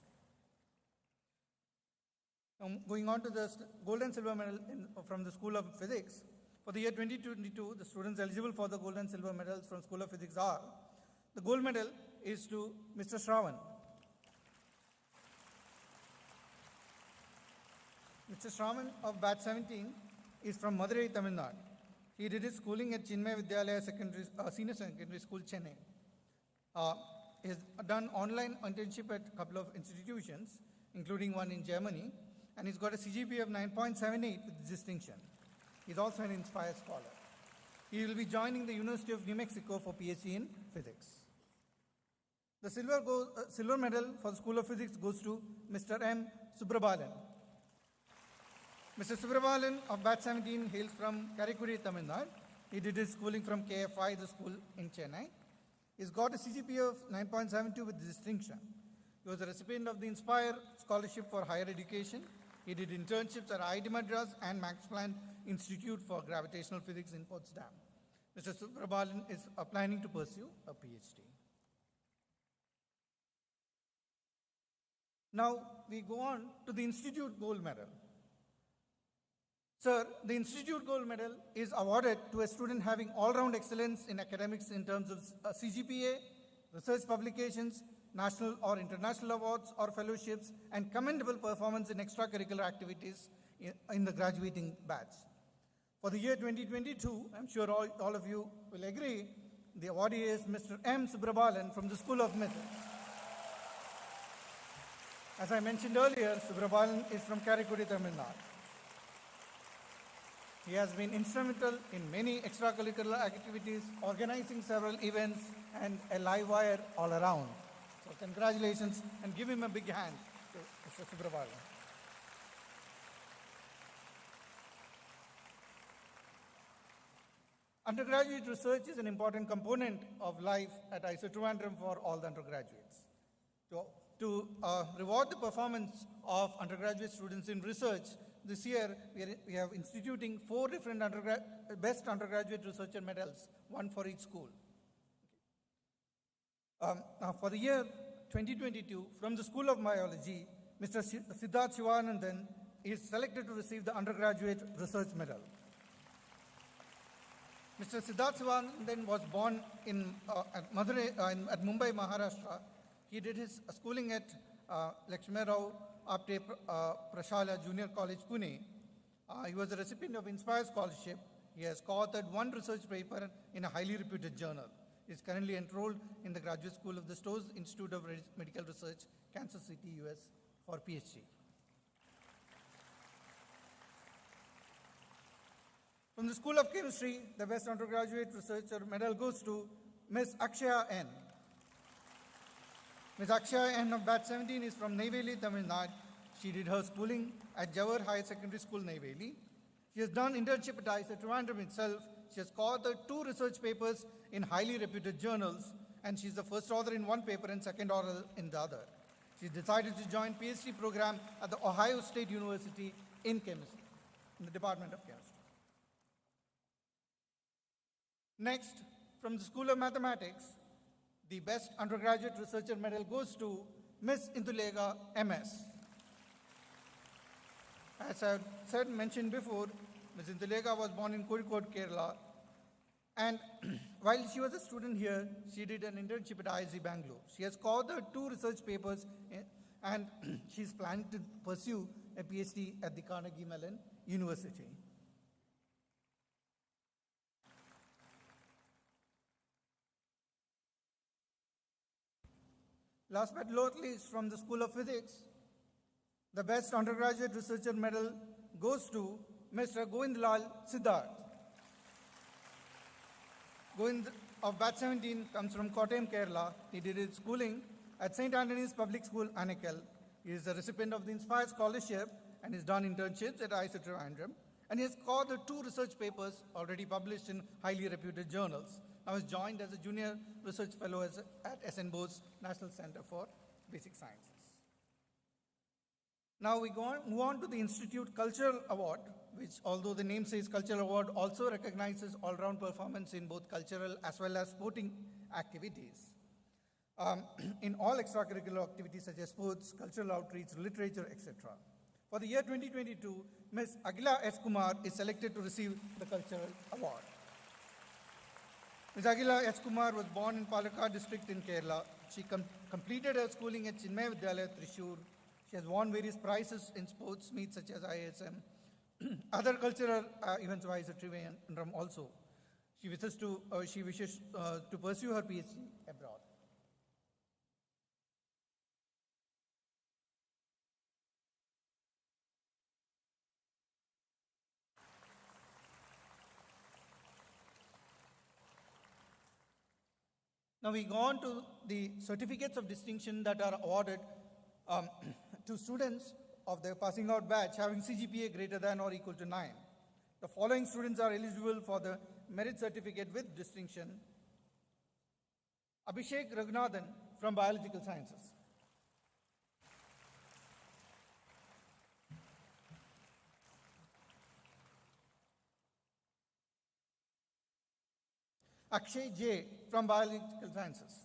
Going on to the gold and silver medal from the School of Physics. For the year 2022, the students eligible for the gold and silver medals from School of Physics are: the gold medal is to Mr. Shravan. Mr. Shravan of batch 17 is from Madurai, Tamil Nadu. He did his schooling at Chinmay Vidyalaya Senior Secondary School, Chennai. He has done online internship at a couple of institutions, including one in Germany, and he's got a CGPA of 9.78 with distinction. He's also an Inspired Scholar. He will be joining the University of New Mexico for PhD in Physics. The silver medal for the School of Physics goes to Mr. M. Subrabalan. Mr. Subrabalan of batch 17 hails from Karikuri, Tamil Nadu. He did his schooling from KFI, the school in Chennai. He's got a CGPA of 9.72 with distinction. He was a recipient of the Inspire Scholarship for Higher Education. He did internships at IIT Madras and Max Planck Institute for Gravitational Physics in Potsdam. Mr. Subrabalan is planning to pursue a PhD. Now we go on to the Institute Gold Medal. Sir, the Institute Gold Medal is awarded to a student having all-round excellence in academics in terms of CGPA, research publications, national or international awards or fellowships, and commendable performance in extracurricular activities in the graduating batch. For the year 2022, I'm sure all of you will agree, the awardee is Mr. M. Subrabalan from the School of Myth. As I mentioned earlier, Subrabalan is from Karikudi, Tamil Nadu. He has been instrumental in many extracurricular activities, organizing several events, and a live wire all around. So congratulations, and give him a big hand to Mr. Subrabalan. Undergraduate research is an important component of life at IISERTVM for all the undergraduates. To reward the performance of undergraduate students in research, this year we have instituting 4 different best undergraduate researcher medals, one for each school. Now for the year 2022, from the School of Biology, Mr. Siddharth Shivanandan is selected to receive the undergraduate research medal. Mr. Siddharth Shivanandan was born at Mumbai, Maharashtra. He did his schooling at Lakshmirao Apte Prashala Junior College, Pune. He was a recipient of Inspire Scholarship. He has co-authored 1 research paper in a highly reputed journal. He is currently enrolled in the Graduate School of the Stores Institute of Medical Research, Kansas City, US, for PhD. From the School of Chemistry, the Best Undergraduate Researcher Medal goes to Ms. Akshaya N. Ms. Akshaya N of Batch 17 is from Neyveli, Tamil Nadu. She did her schooling at Jawahar Higher Secondary School, Neyveli. She has done internship at IISERTVM itself. She has co-authored 2 research papers in highly reputed journals, and she's the first author in one paper and second author in the other. She decided to join PhD program at the Ohio State University in chemistry, in the Department of Chemistry. Next, from the School of Mathematics, the Best Undergraduate Researcher Medal goes to Ms. Indulega, MS. As I mentioned before, Ms. Indulega was born in Kozhikode, Kerala. And while she was a student here, she did an internship at IISc Bangalore. She has co-authored 2 research papers, and she's planning to pursue a PhD at the Carnegie Mellon University. Last but not least, from the School of Physics, the Best Undergraduate Researcher Medal goes to Mr. Govindlal Siddharth. Govind of Batch 17 comes from Kottayam, Kerala. He did his schooling at St. Anthony's Public School, Anakel. He is a recipient of the Inspire Scholarship and has done internships at IISERTVM. And he has co-authored 2 research papers already published in highly reputed journals. Now he's joined as a junior research fellow at SN Bose National Center for Basic Sciences. Now we move on to the Institute Cultural Award, which, although the name says Cultural Award, also recognizes all-round performance in both cultural as well as sporting activities. In all extracurricular activities such as sports, cultural outreach, literature, etc. For the year 2022, Ms. Agila S. Kumar is selected to receive the Cultural Award. Ms. Agila S. Kumar was born in Palakkad district in Kerala. She completed her schooling at Chinmaya Vidyalaya, Thrissur. She has won various prizes in sports meets such as ISM, other cultural events of IISERTVM also. She wishes to pursue her PhD abroad. Now we go on to the certificates of distinction that are awarded to students of the passing out batch having CGPA greater than or equal to 9. The following students are eligible for the merit certificate with distinction. Abhishek Raghunathan from Biological Sciences. Akshay J from Biological Sciences.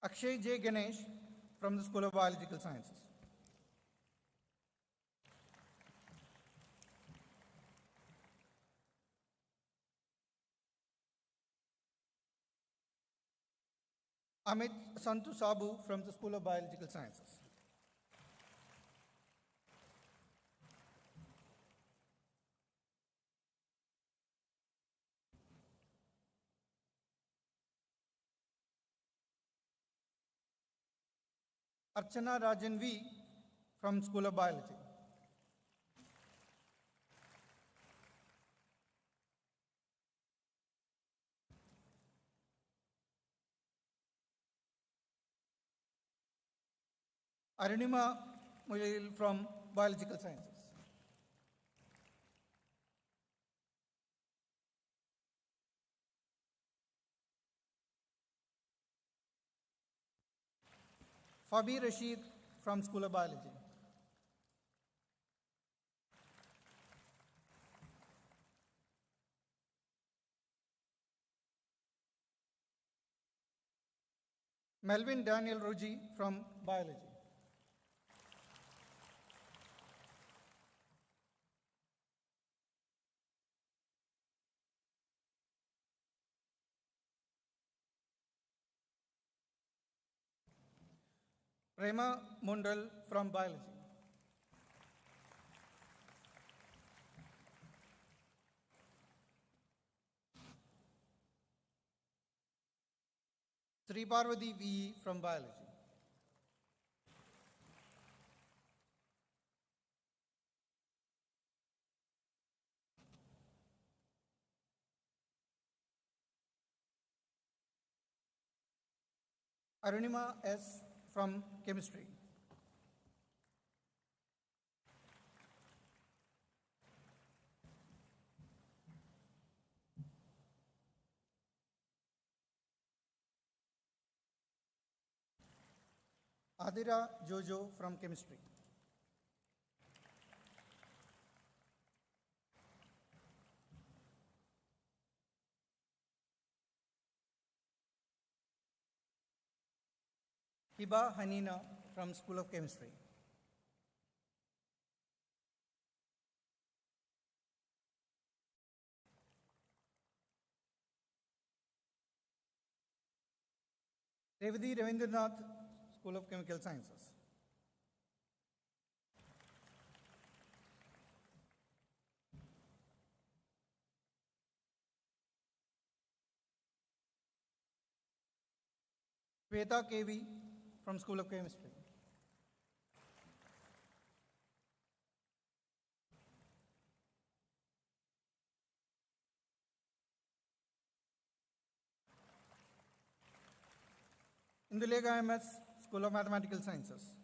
Akshay J Ganesh from the School of Biological Sciences. Amit Santu Sabu from the School of Biological Sciences. Archana Rajan V from School of Biology. Arunima Muyil from Biological Sciences. Fabi Rashid from School of Biology. Melvin Daniel Roji from Biology. Prema Mundal from Biology. Sri Parvati VE from Biology. Arunima S from Chemistry. Adira Jojo from Chemistry. Hiba Hanina from School of Chemistry. Revati Ravindranath, School of Chemical Sciences. Shweta KV from School of Chemistry. Indulega MS, School of Mathematical Sciences.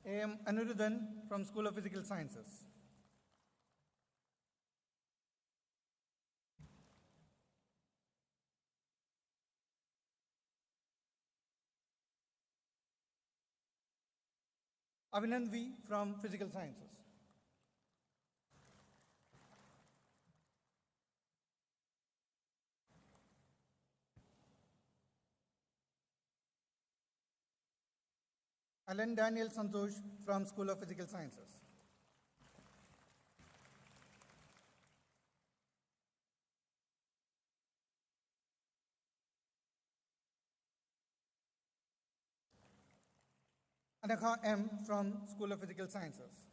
AM Anirudhan from School of Physical Sciences. Abhinand V from Physical Sciences. Alan Daniel Santosh from School of Physical Sciences. Anakha M from School of Physical Sciences.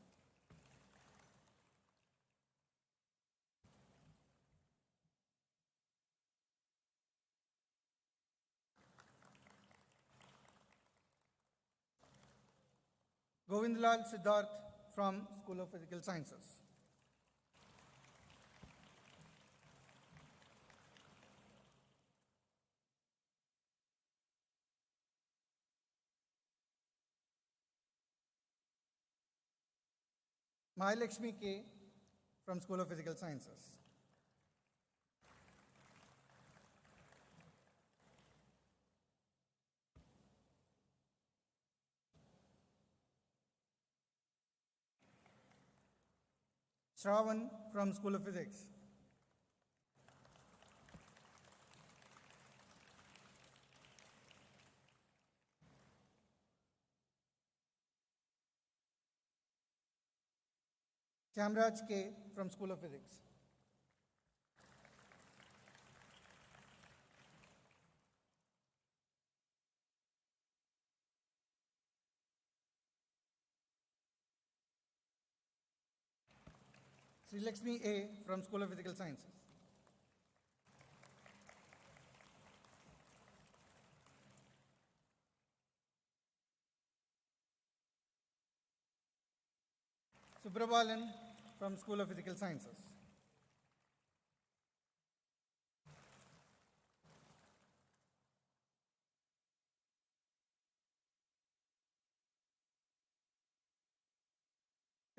Govindlal Siddharth from School of Physical Sciences. Mahalakshmi K from School of Physical Sciences. Shravan from School of Physics. Chamraj K from School of Physics. Sri Lakshmi A from School of Physical Sciences. Subrabalan from School of Physical Sciences.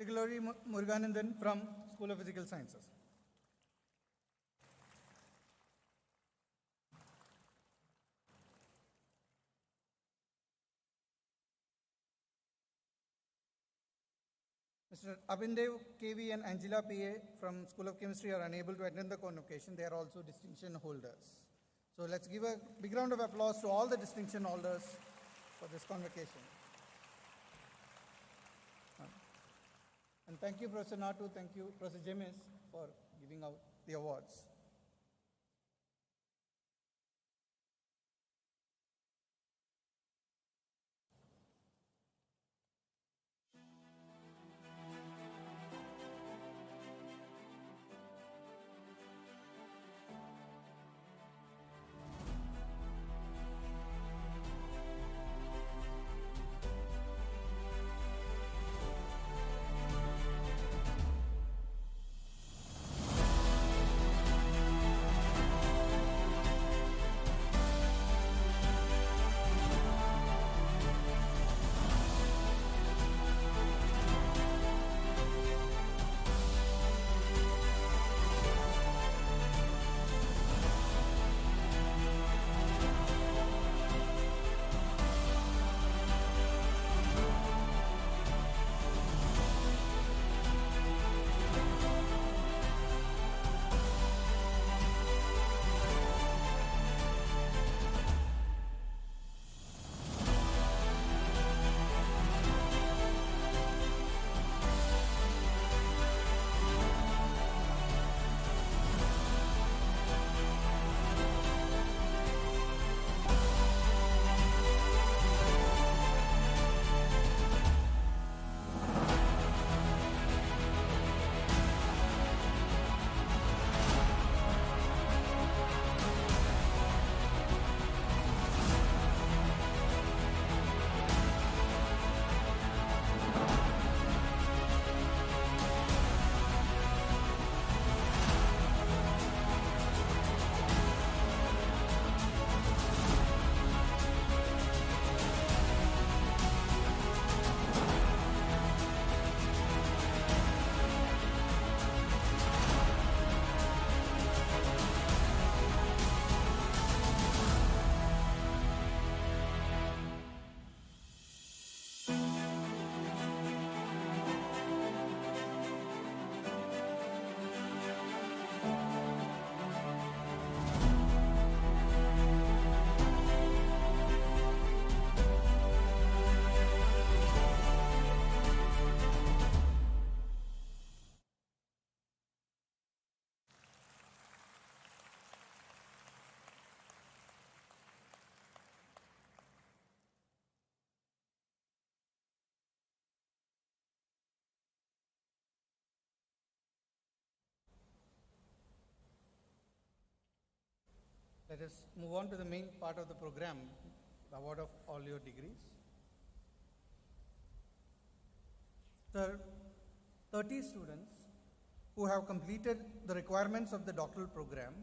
Tigalori Muruganandan from School of Physical Sciences. Mr. Abindev KV and Angela PA from School of Chemistry are unable to attend the convocation. They are also distinction holders. So let's give a big round of applause to all the distinction holders for this convocation. And thank you, Professor Natu, thank you, Professor Jemis, for giving out the awards. Let us move on to the main part of the program, the award of all your degrees. Sir, 30 students who have completed the requirements of the doctoral program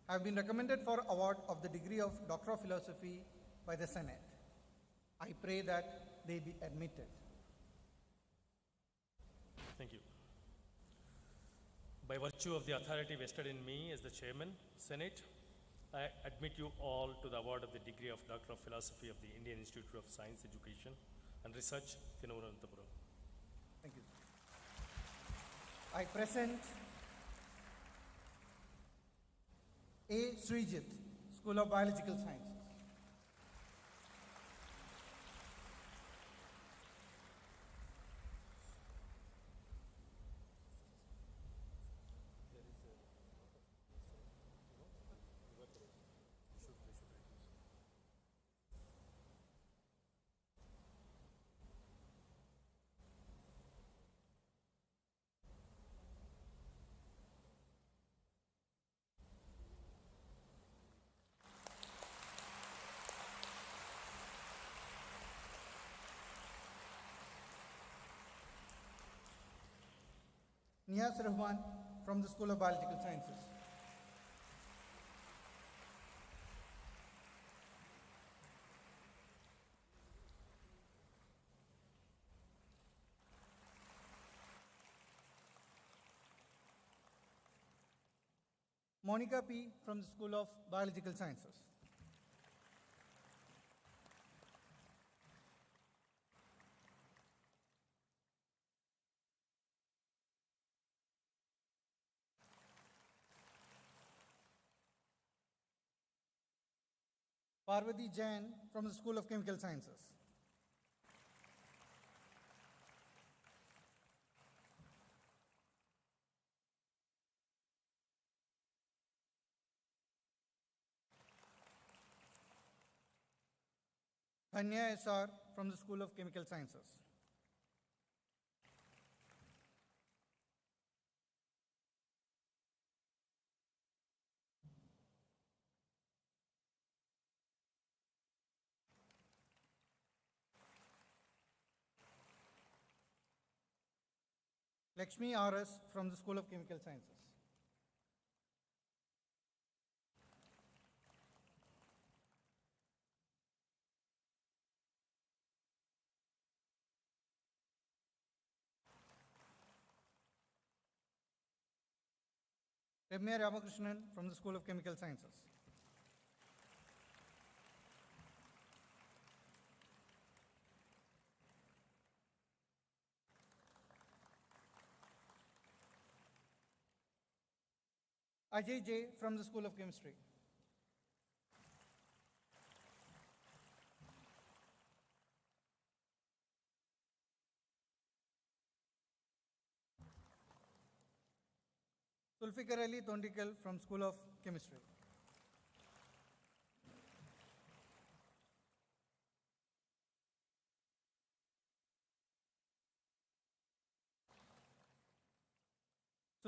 have been recommended for award of the degree of Doctor of Philosophy by the Senate. I pray that they be admitted. Thank you. By virtue of the authority vested in me as the Chairman, Senate, I admit you all to the award of the degree of Doctor of Philosophy of the Indian Institute of Science Education and Research, Thiruvananthapuram. Thank you. I present A. Srijit, School of Biological Sciences. Niyaz Rahman from the School of Biological Sciences. Monica P. from the School of Biological Sciences. Parvati Jain from the School of Chemical Sciences. Dhanya SR from the School of Chemical Sciences. Lakshmi RS from the School of Chemical Sciences. Ramya Ramakrishnan from the School of Chemical Sciences. Ajay J from the School of Chemistry. Zulfikar Ali Tondikal from School of Chemistry.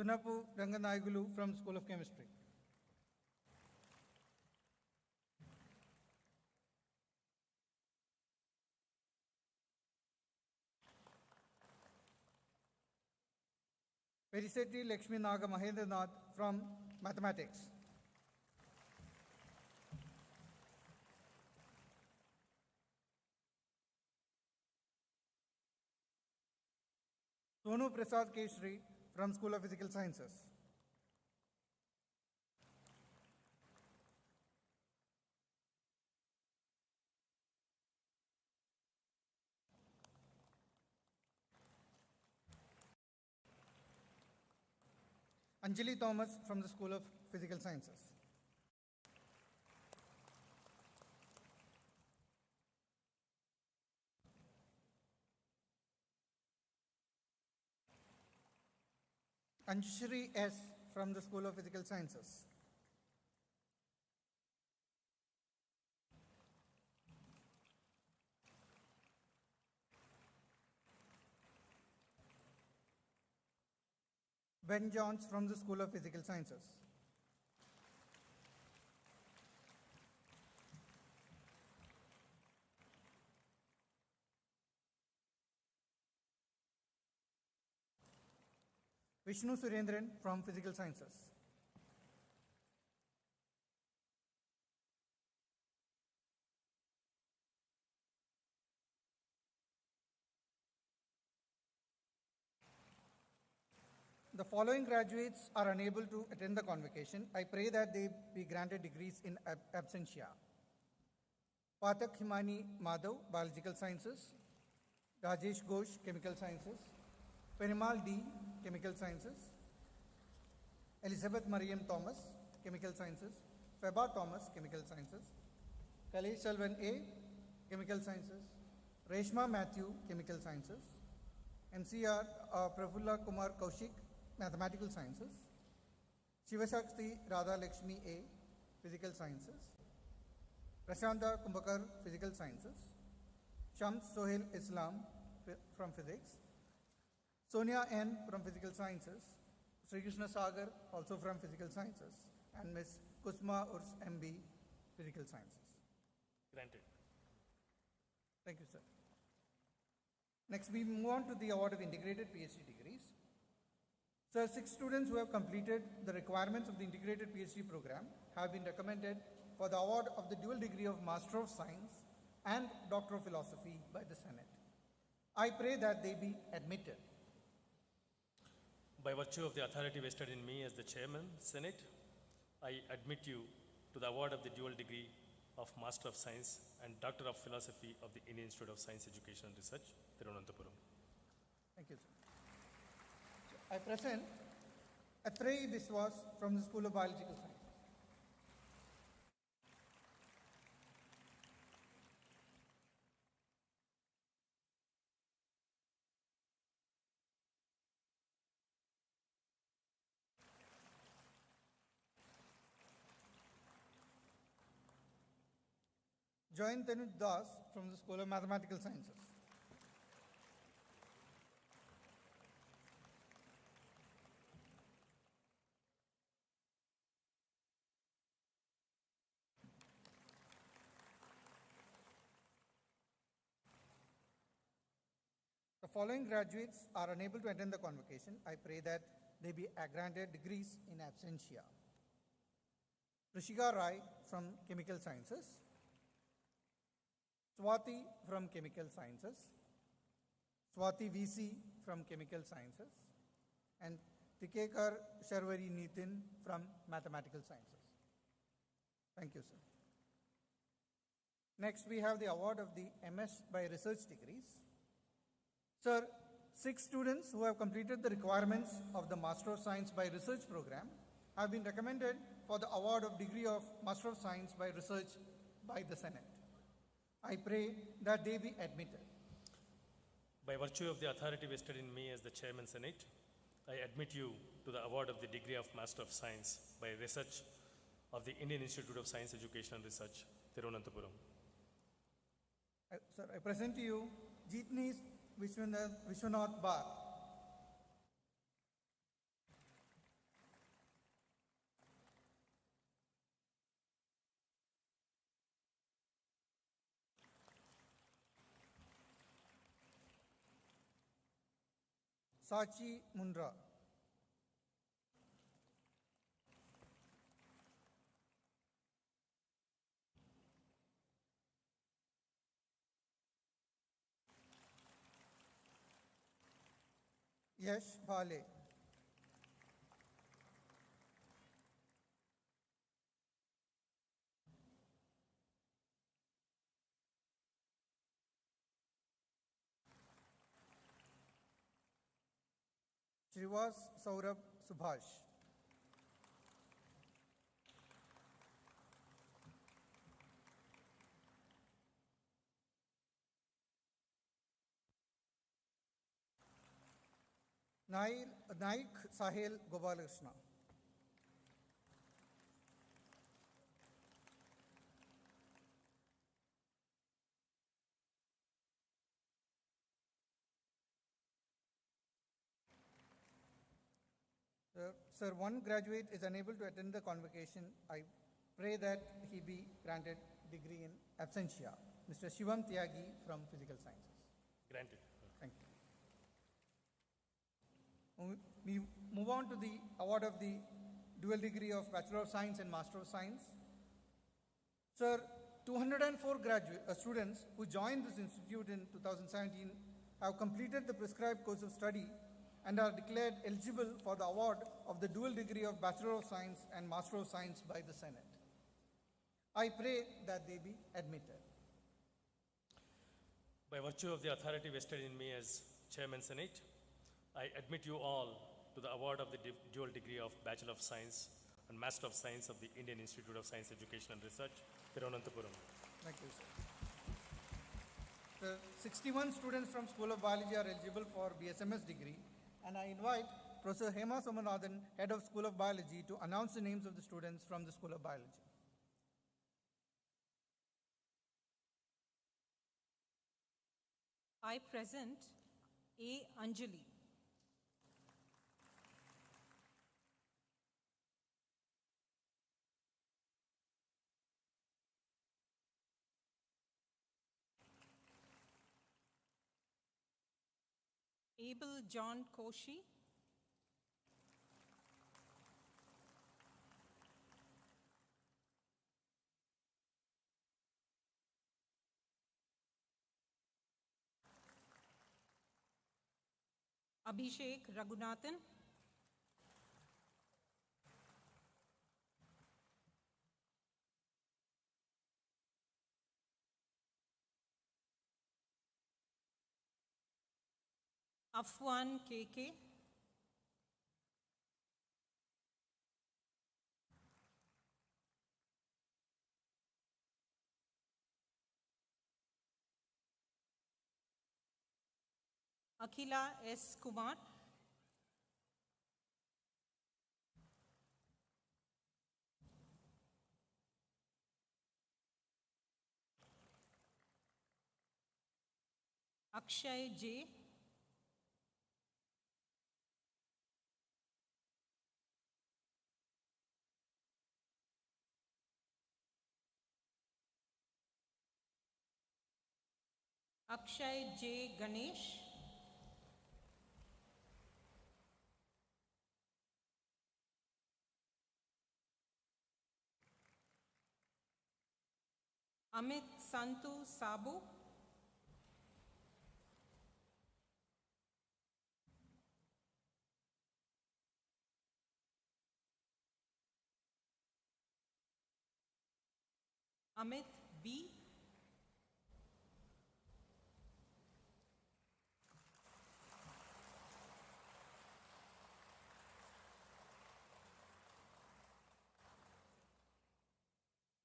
Sunapu Ranganayagulu from School of Chemistry. Perisetti Lakshmi Naga Mahendranath from Mathematics. Sonu Prasad Keshri from School of Physical Sciences. Anjali Thomas from the School of Physical Sciences. Shri S from the School of Physical Sciences. Ben Johns from the School of Physical Sciences. Vishnu Surendran from Physical Sciences. The following graduates are unable to attend the convocation. I pray that they be granted degrees in absentia. Pathak Himani Madhav, Biological Sciences. Rajesh Ghosh, Chemical Sciences. Penimal D, Chemical Sciences. Elizabeth Mariam Thomas, Chemical Sciences. Feba Thomas, Chemical Sciences. Kalesh Selvan A, Chemical Sciences. Reshma Matthew, Chemical Sciences. MCR Prafulla Kumar Kaushik, Mathematical Sciences. Shivashakti Radha Lakshmi A, Physical Sciences. Prashanta Kumbhakar, Physical Sciences. Shams Sohail Islam from Physics. Sonia N from Physical Sciences. Sri Krishna Sagar also from Physical Sciences. And Ms. Kusma Urs MB, Physical Sciences. Granted. Thank you, sir. Next, we move on to the award of integrated PhD degrees. Sir, 6 students who have completed the requirements of the integrated PhD program have been recommended for the award of the dual degree of Master of Science and Doctor of Philosophy by the Senate. I pray that they be admitted. By virtue of the authority vested in me as the Chairman, Senate, I admit you to the award of the dual degree of Master of Science and Doctor of Philosophy of the Indian Institute of Science Education and Research, Thiruvananthapuram. Thank you, sir. I present Atreyi Biswas from the School of Biological Science. Join Tanuj Das from the School of Mathematical Sciences. The following graduates are unable to attend the convocation. I pray that they be granted degrees in absentia. Rishika Rai from Chemical Sciences. Swati from Chemical Sciences. Swati VC from Chemical Sciences. And Tikekar Sharwari Nitin from Mathematical Sciences. Thank you, sir. Next, we have the award of the MS by Research degrees. Sir, 6 students who have completed the requirements of the Master of Science by Research program have been recommended for the award of degree of Master of Science by Research by the Senate. I pray that they be admitted. By virtue of the authority vested in me as the Chairman, Senate, I admit you to the award of the degree of Master of Science by Research of the Indian Institute of Science Education and Research, Thiruvananthapuram. Sir, I present to you Jeetni Vishwanath Bar. Sachi Mundra. Yash Bhale. Shrivas Saurabh Subhash. Naik Sahil Gopalakrishna. Sir, one graduate is unable to attend the convocation. I pray that he be granted degree in absentia. Mr. Shivam Tyagi from Physical Sciences. Granted. Thank you. move on to the award of the dual degree of Bachelor of Science and Master of Science. Sir, 204 students who joined this institute in 2017 have completed the prescribed course of study and are declared eligible for the award of the dual degree of Bachelor of Science and Master of Science by the Senate. I pray that they be admitted. By virtue of the authority vested in me as Chairman Senate, I admit you all to the award of the dual degree of Bachelor of Science and Master of Science of the Indian Institute of Science Education and Research, Thiruvananthapuram. Thank you, sir. 61 students from School of Biology are eligible for BSMS degree, and I invite Professor Hema Somanathan, Head of School of Biology, to announce the names of the students from the School of Biology. I present A. Anjali. Abel John Koshi. Abhishek Raghunathan. Afwan KK. Akhila S. Kumar. Akshay J. Akshay J. Ganesh. Amit Santu Sabu. Amit B.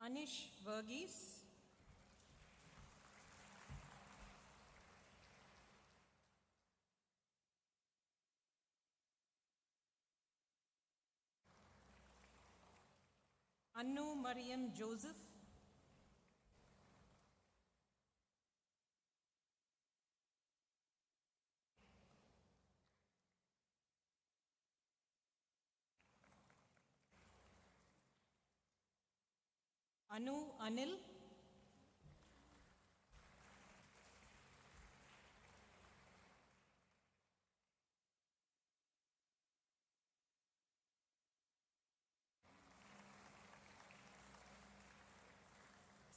Anish Verghese. Anu Mariam Joseph. Anu Anil.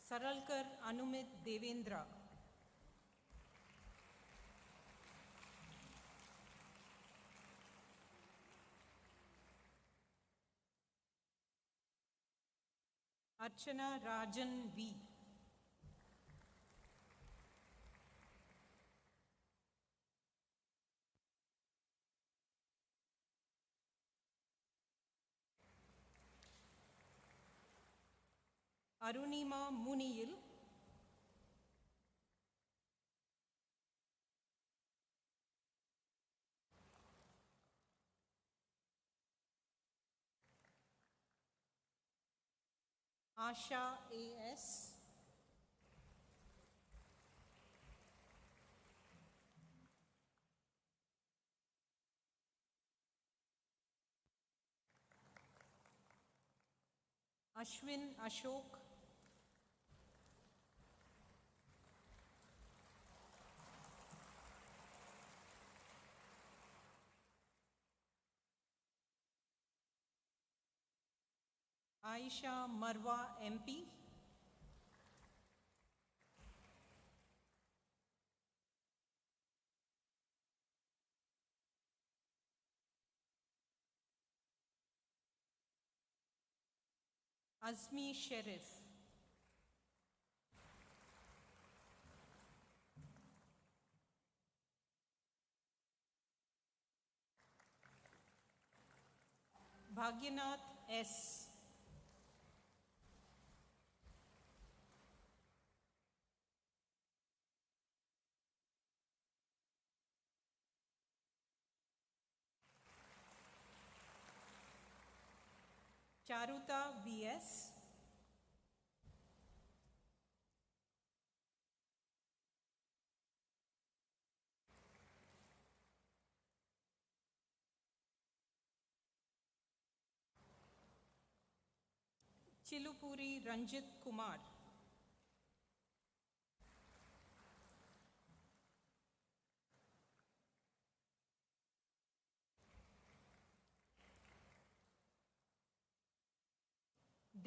Saralkar Anumit Devendra. Archana Rajan V. Arunima Muniyil. Asha A.S. Ashwin Ashok. Aisha Marwa MP. Azmi Sharif. Bhagyanath S. Charuta VS. Chilupuri Ranjit Kumar.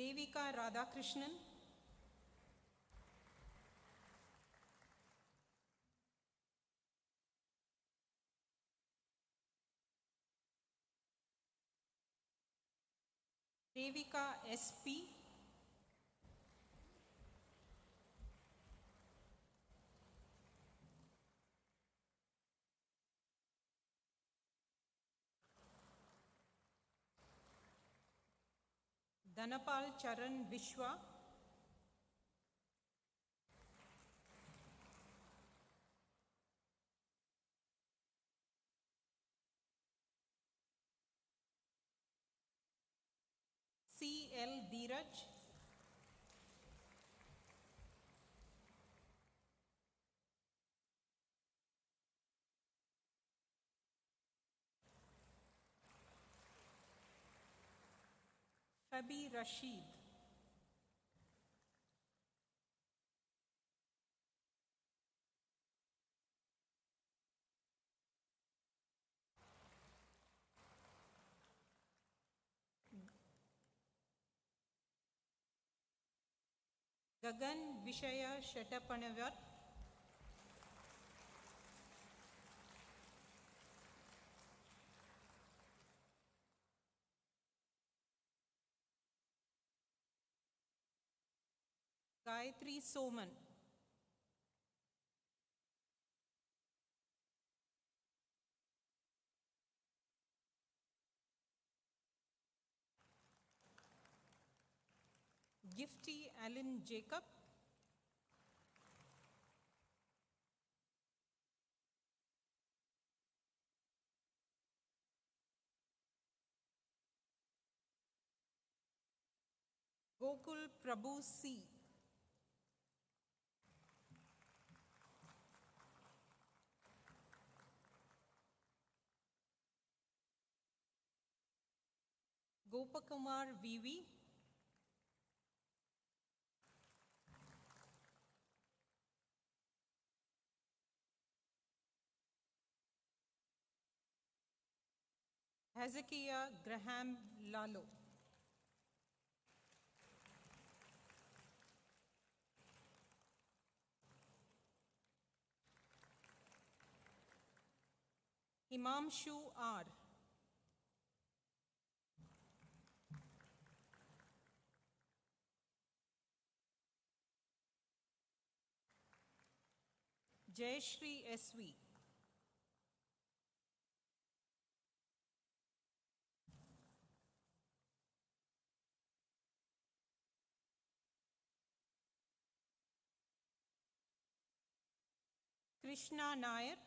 Devika Radhakrishnan. Devika SP. Dhanapal Charan Vishwa. CL Dheeraj. Fabi Rashid. Gagan Vishaya Shetapanavar. Gayatri Soman. Gifty Alan Jacob. Gokul Prabhu C. Gopakumar VV. Hezekiah Graham Lalo. Himamshu R. Jayashri SV. Krishna Nair.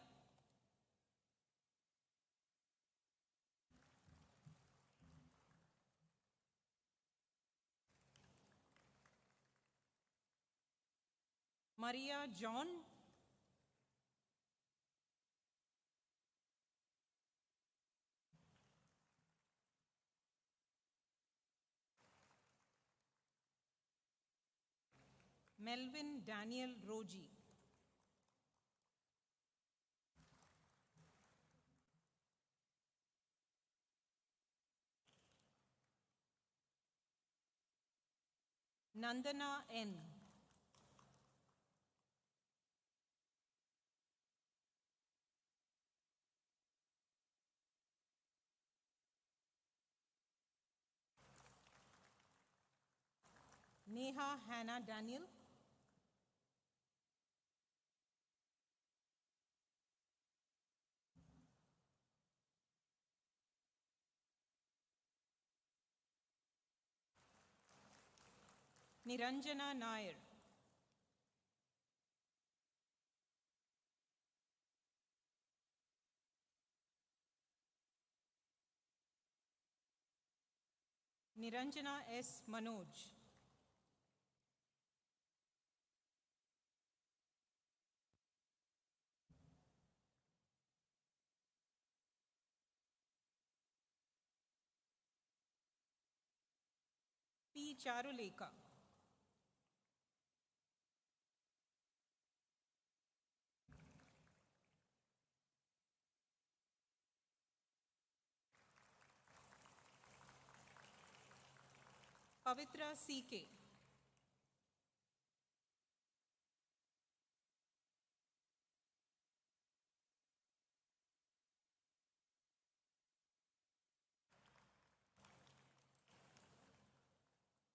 Maria John. Melvin Daniel Roji. Nandana N. Neha Hannah Daniel. Niranjana Nair. Niranjana S. Manoj. P. Charuleka. Pavitra C.K.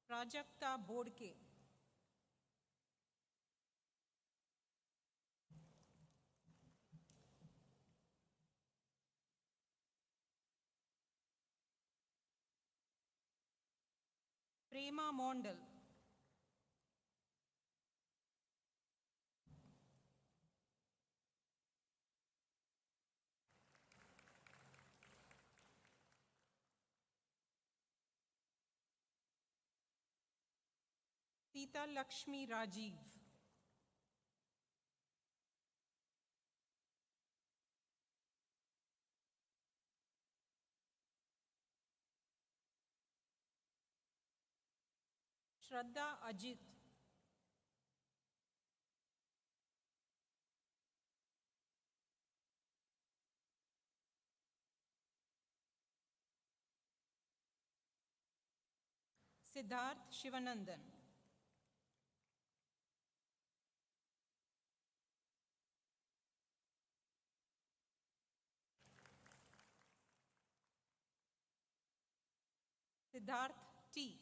Prajakta Bodke. Prema Mondal. Sita Lakshmi Rajiv. Shraddha Ajit. Siddharth Shivanandan. Siddharth T.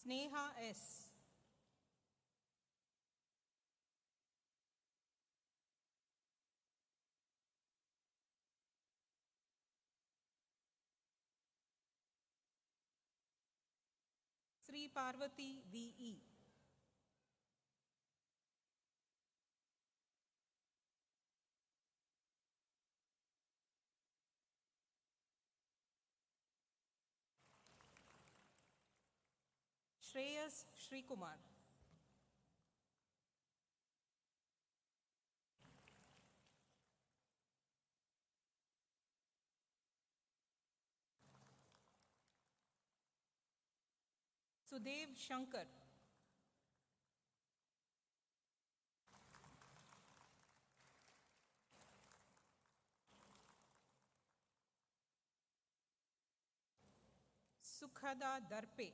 Sneha S. Sri Parvati V.E. Shreyas Shrikumar. Sudev Shankar. Sukhada Darpe.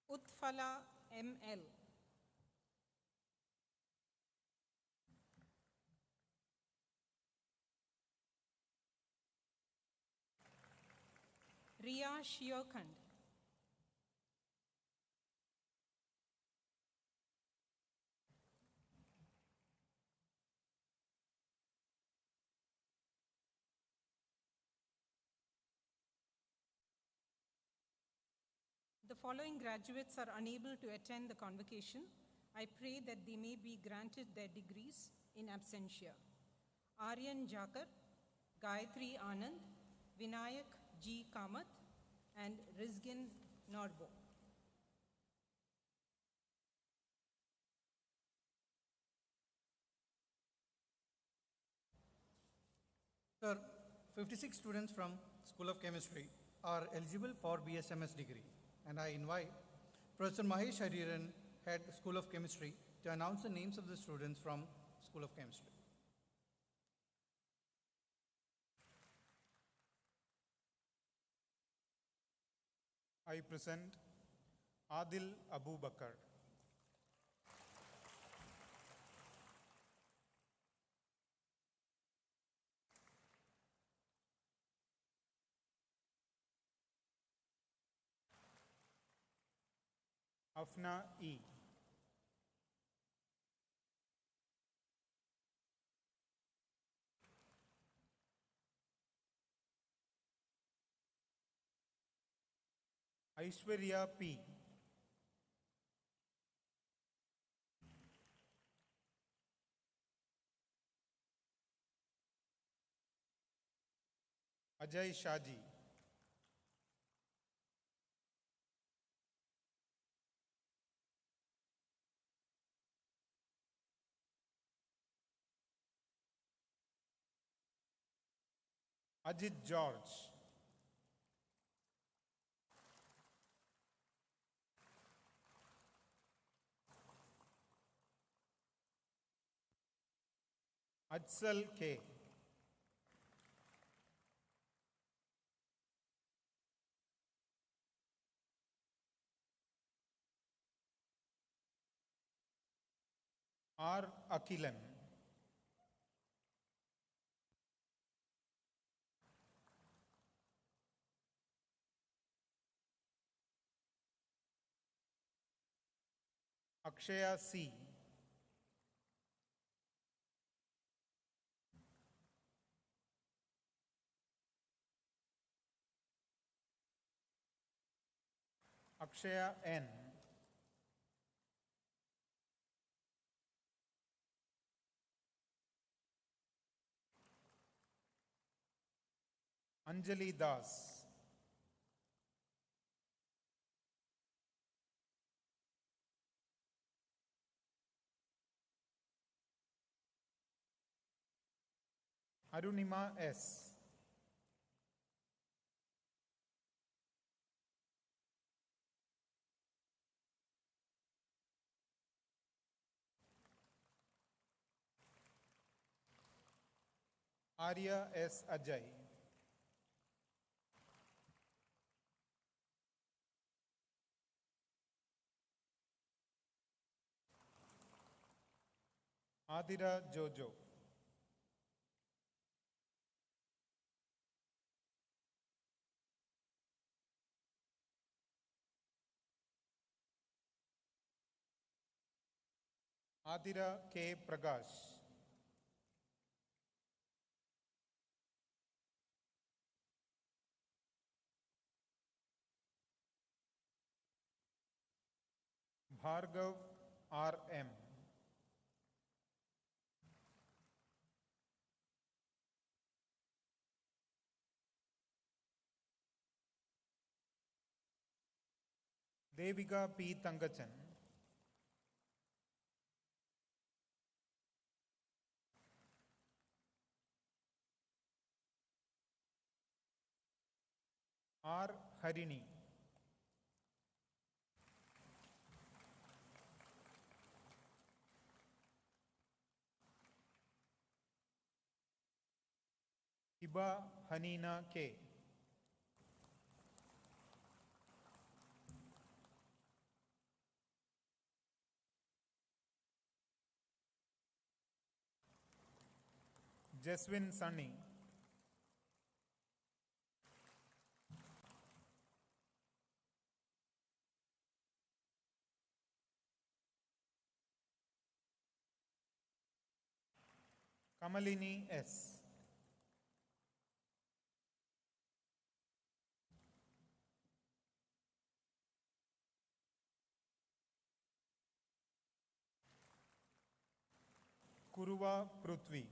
Utfala M.L. Riya Shiokand. The following graduates are unable to attend the convocation. I pray that they may be granted their degrees in absentia. Aryan Jakar, Gayatri Anand, Vinayak G. Kamath, and Rizgin Norbo. 56 students from School of Chemistry are eligible for BSMS degree, and I invite Professor Mahesh Hariharan, Head School of Chemistry, to announce the names of the students from School of Chemistry. I present Adil Abu Bakar. Afna E. Aishwarya P. Ajay Shaji. Ajit George. Ajsal K. R. Akilan. Akshaya C. Akshaya N. Anjali Das. Arunima S. Arya S. Ajay. Adira Jojo. Adira K. Prakash. Bhargav R.M. Devika P. Tangachan. R. Harini. Iba Hanina K. Jeswin Sunny. Kamalini S. Kuruva Prithvi.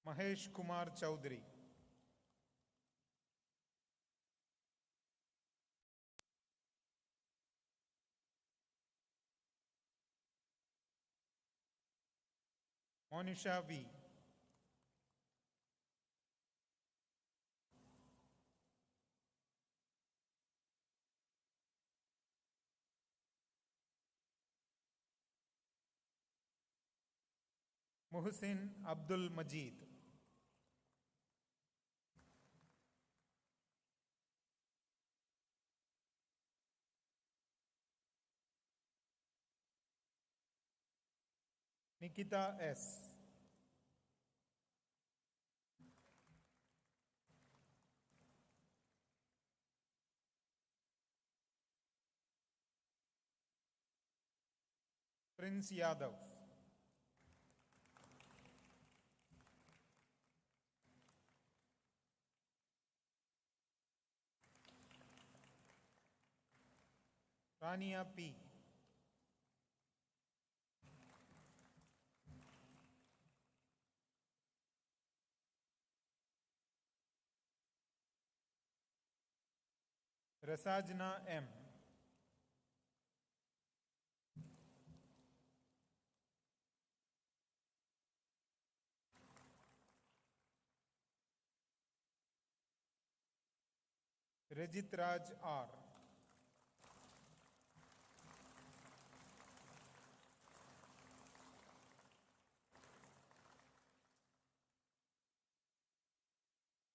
Mahesh Kumar Chaudhary. Monisha V. Muhsin Abdul Majid. Nikita S. Prince Yadav. Rania P. Rasajna M. Rajit Raj R.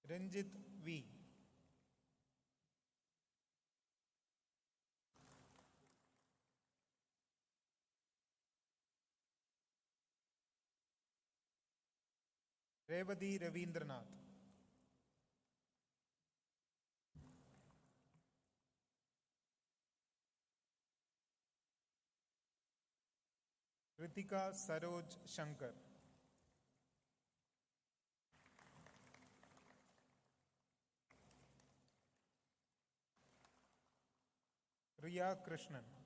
Ranjit V. Revati Ravindranath. Ritika Saroj Shankar. Riya Krishnan.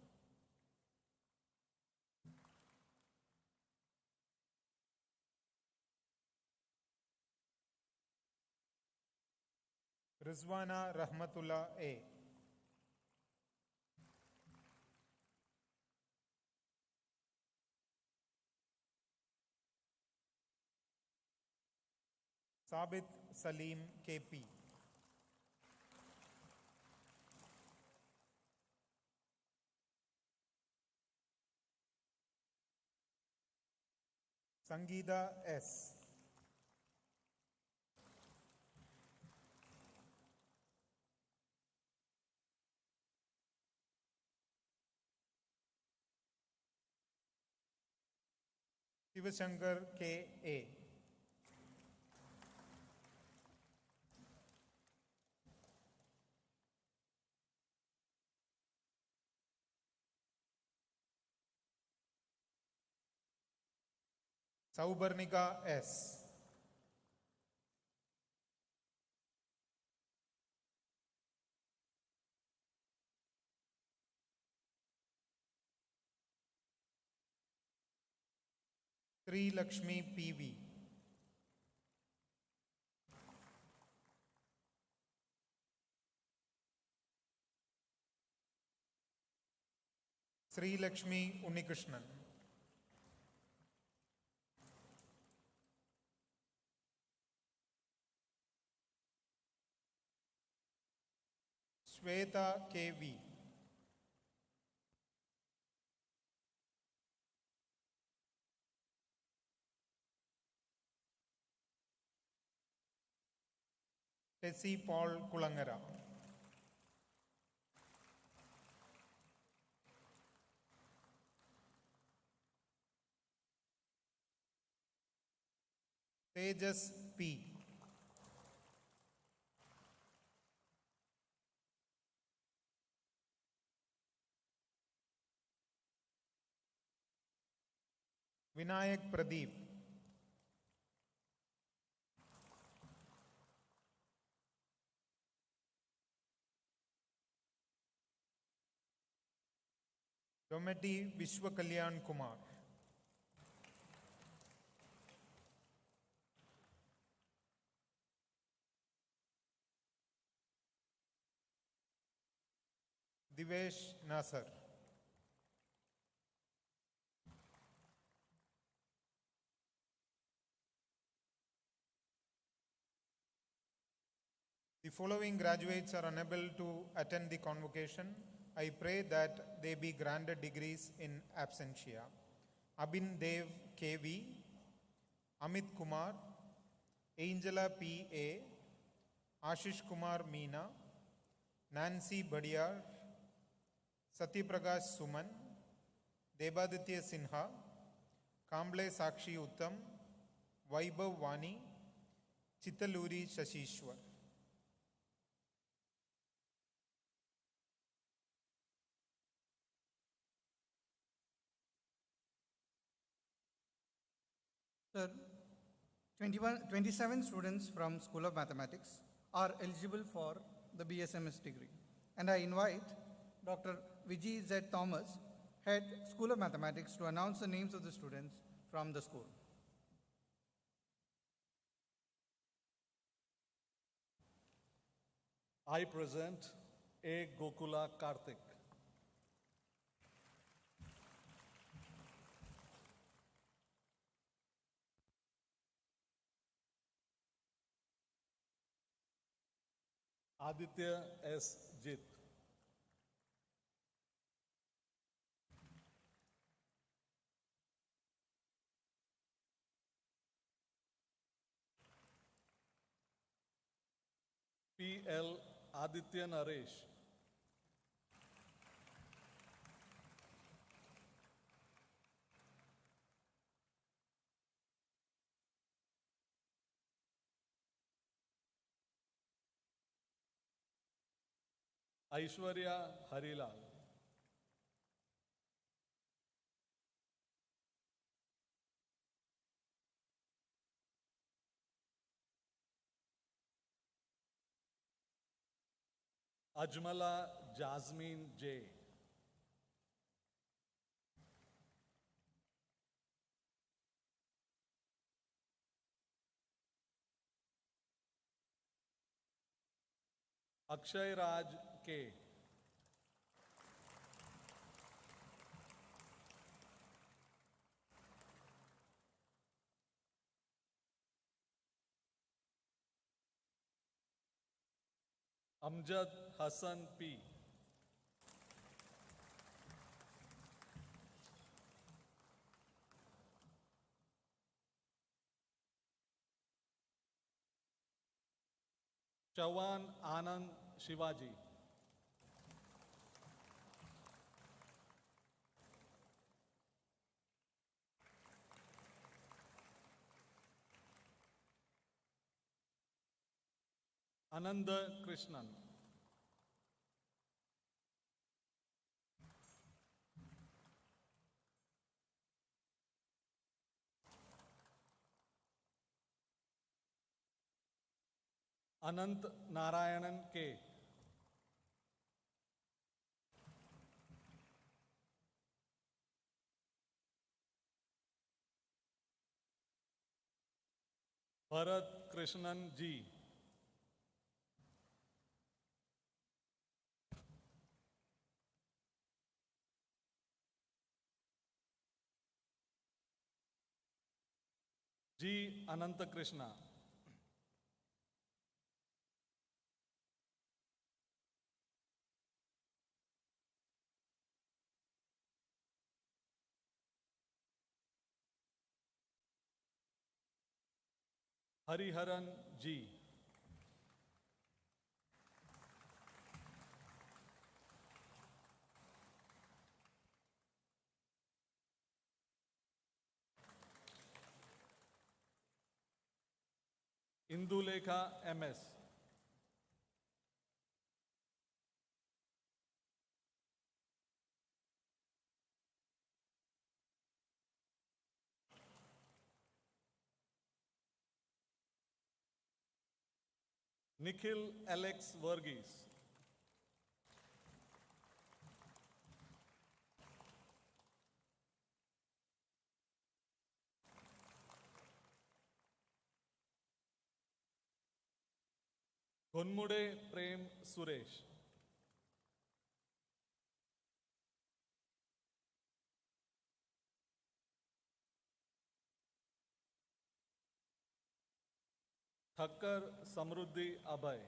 Rizwana Rahmatullah A. Sabit Salim KP. Sangeeta S. Shivashankar K.A. Saubarnika S. Sri Lakshmi P.V. Sri Lakshmi Unikrishnan. Shweta K.V. Tessie Paul Kulangara. Tejas P. Vinayak Pradeep. Dometi Vishwakalyan Kumar. Divesh Nasar. following graduates are unable to attend the convocation. I pray that they be granted degrees in absentia. Abin Dev KV, Amit Kumar, Angela P.A., Ashish Kumar Meena, Nancy Badiar, Satyaprakash Suman, Debaditya Sinha, Kamble Sakshi Uttam, Vaibhav Vani, Chitaluri Shashishwar. Sir, 27 students from School of Mathematics are eligible for the BSMS degree. And I invite Dr. Vijay Z. Thomas, Head School of Mathematics, to announce the names of the students from the school. I present A. Gokula Karthik. Aditya S. Jit. P.L. Aditya Naresh. Aishwarya Harilal. Ajmala Jasmine J. Akshay Raj K. Amjad Hassan P. Chavan Anand Shivaji. Ananda Krishnan. Anant Narayanan K. Bharat Krishnan G. G. Ananta Krishna. Hariharan G. Indulekha MS. Nikhil Alex Verghese. Gonmude Prem Suresh. Thakkar Samruddhi Abhay.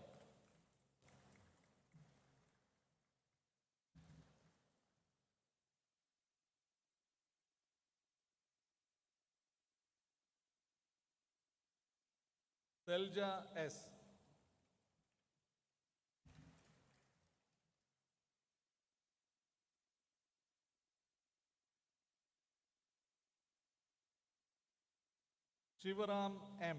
Selja S. Shivaram M.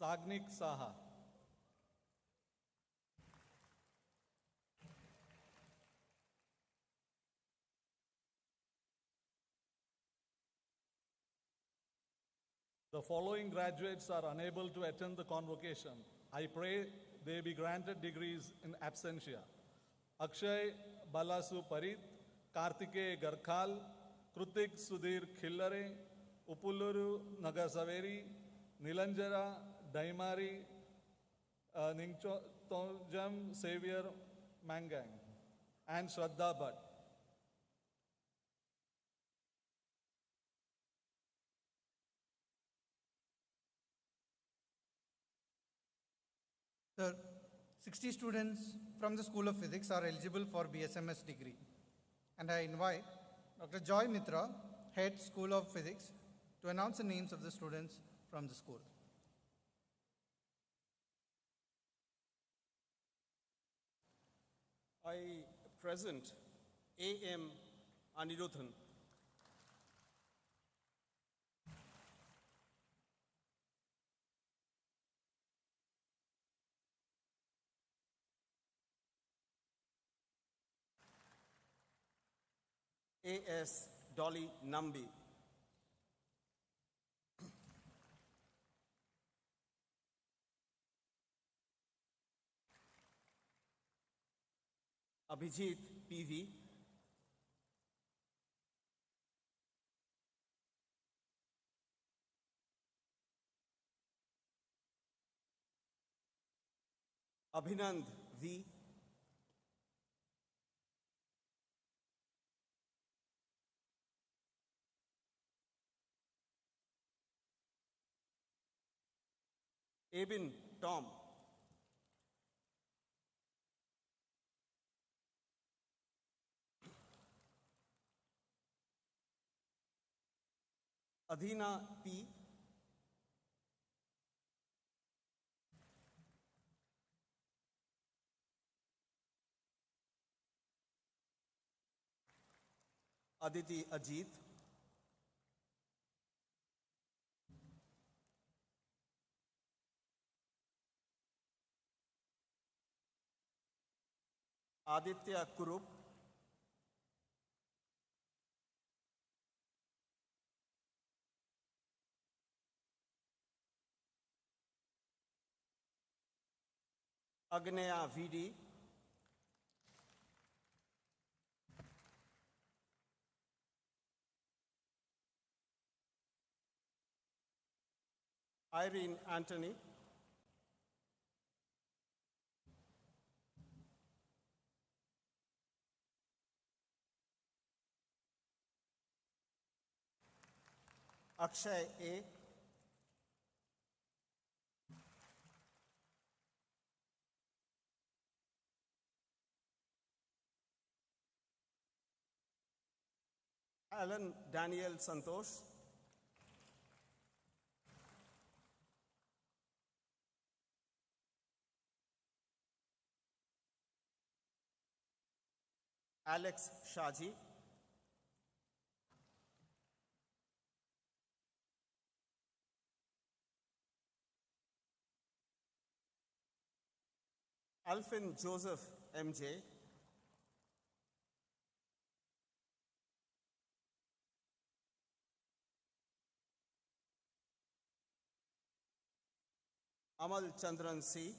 Sagnik Saha. The following graduates are unable to attend the convocation. I pray they be granted degrees in absentia. Akshay Balasu Parit, Kartike Garkhal, Krutik Sudhir Khillare, Upuluru Nagasaveri, Nilanjara Daimari, Ningcho Tonjam Xavier Mangang, and Shraddha Bhatt. Sir, 60 students from the School of Physics are eligible for BSMS degree. And I invite Dr. Joy Mitra, Head School of Physics, to announce the names of the students from the school. I present A.M. Anirudhan. A.S. Dolly Nambi. Abhijit P.V. Abhinand V. Abin Tom. Adhina P. Aditi Ajit. Aditya Kurup. Agneya VD. Irene Anthony. Akshay A. Alan Daniel Santosh. Alex Shaji. Alfin Joseph MJ. Amal Chandran C.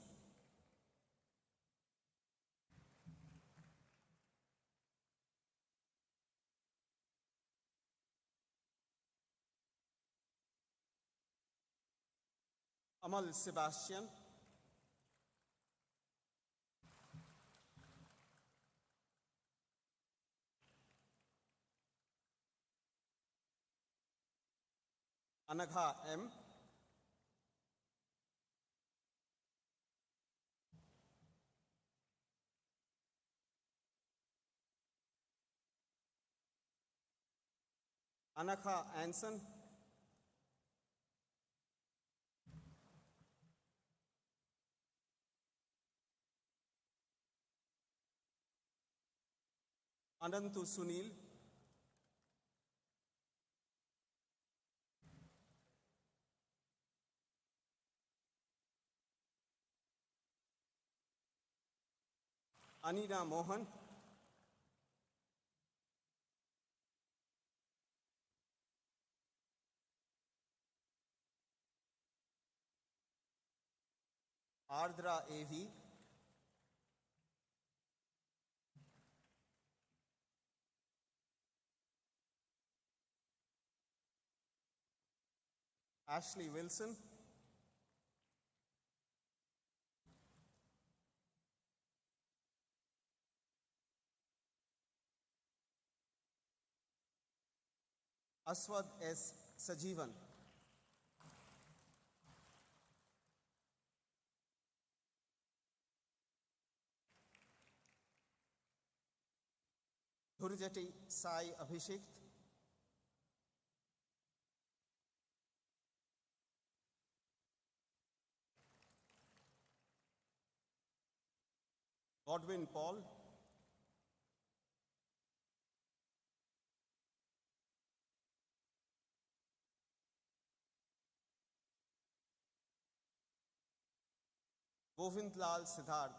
Amal Sebastian. Anagha M. Anakha Anson, Anantu Sunil, Anina Mohan, Ardra AV, Ashley Wilson, Aswad S. Sajivan, Dhurjati Sai Abhishek, Godwin Paul, Govind Lal Siddharth,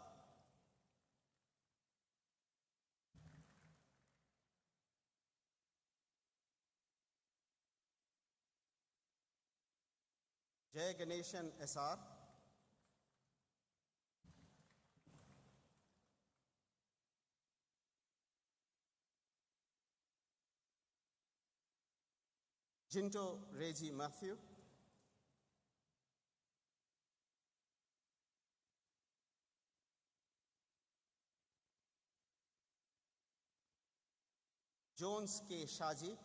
Jay Ganeshan SR, Jinto Reggie Matthew, Jones K. Shaji,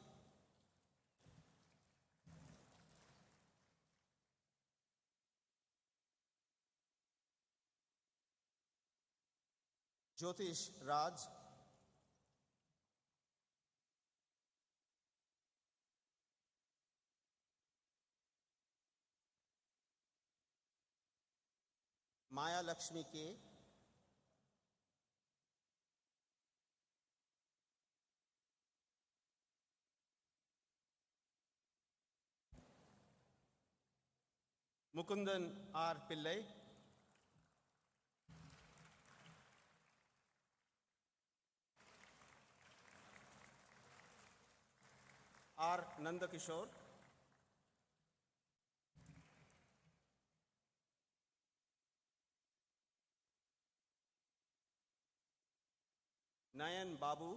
Jyotish Raj, Maya Lakshmi K, Mukundan R. Pillai, R. Nandakishore, Nayan Babu,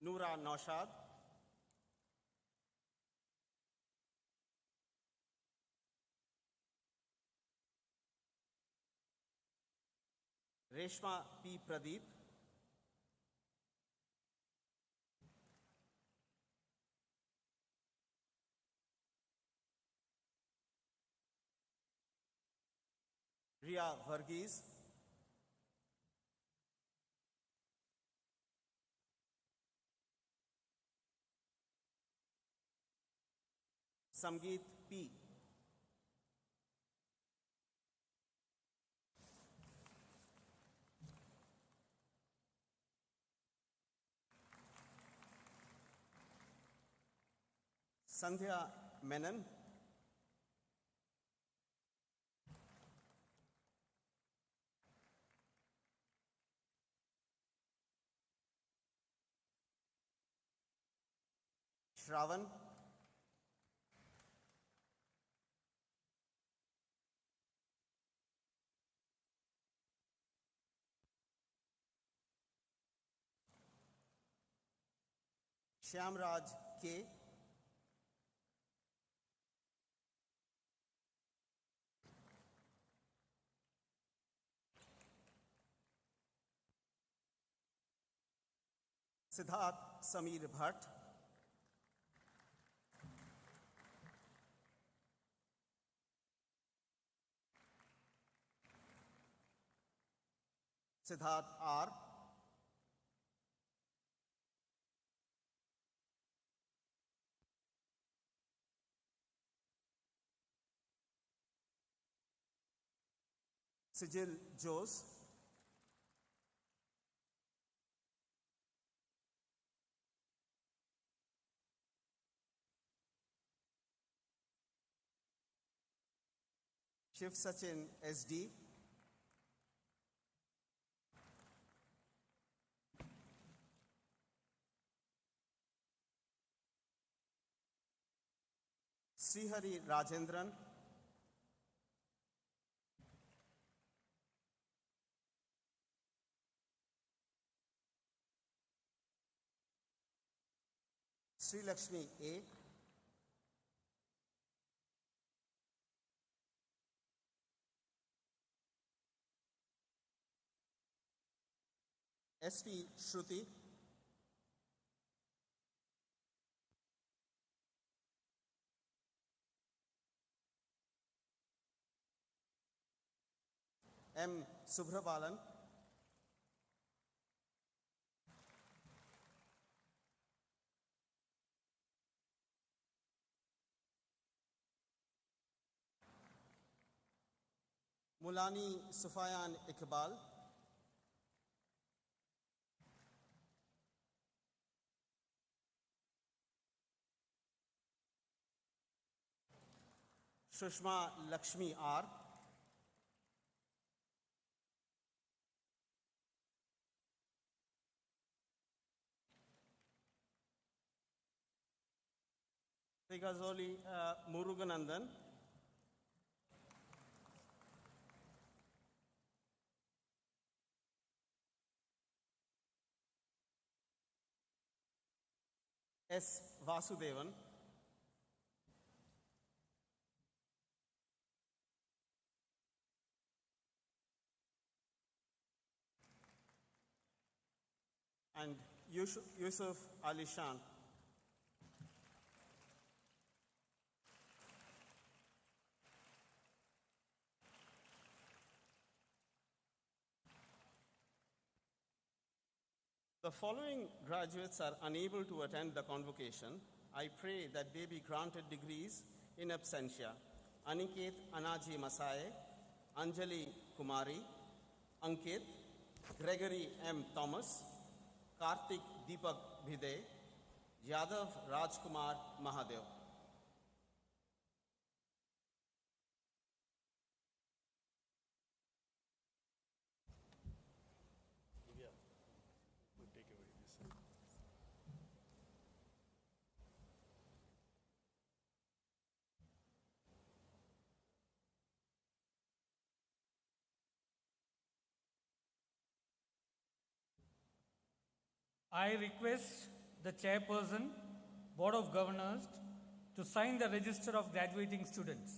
Noora Naushad, Reshma P. Pradeep, Ria Varghese, Samgeet P. Sandhya Menon, Shravan, Shyamraj K, Siddharth Samir Bhatt, Siddharth R. Sijil Jose. Shiv Sachin SD. Srihari Rajendran. Sri Lakshmi A. SP Shruti. M. Subhrabalan. Mulani Sufayan Iqbal. Shushma Lakshmi R. Rigazoli Muruganandan. S. Vasudevan. And Yusuf Ali Shan. The following graduates are unable to attend the convocation. I pray that they be granted degrees in absentia. Aniket Anaji Masaye, Anjali Kumari, Ankit, Gregory M. Thomas, Karthik Deepak Bhide, Yadav Rajkumar Mahadev. I request the chairperson, Board of Governors, to sign the register of graduating students.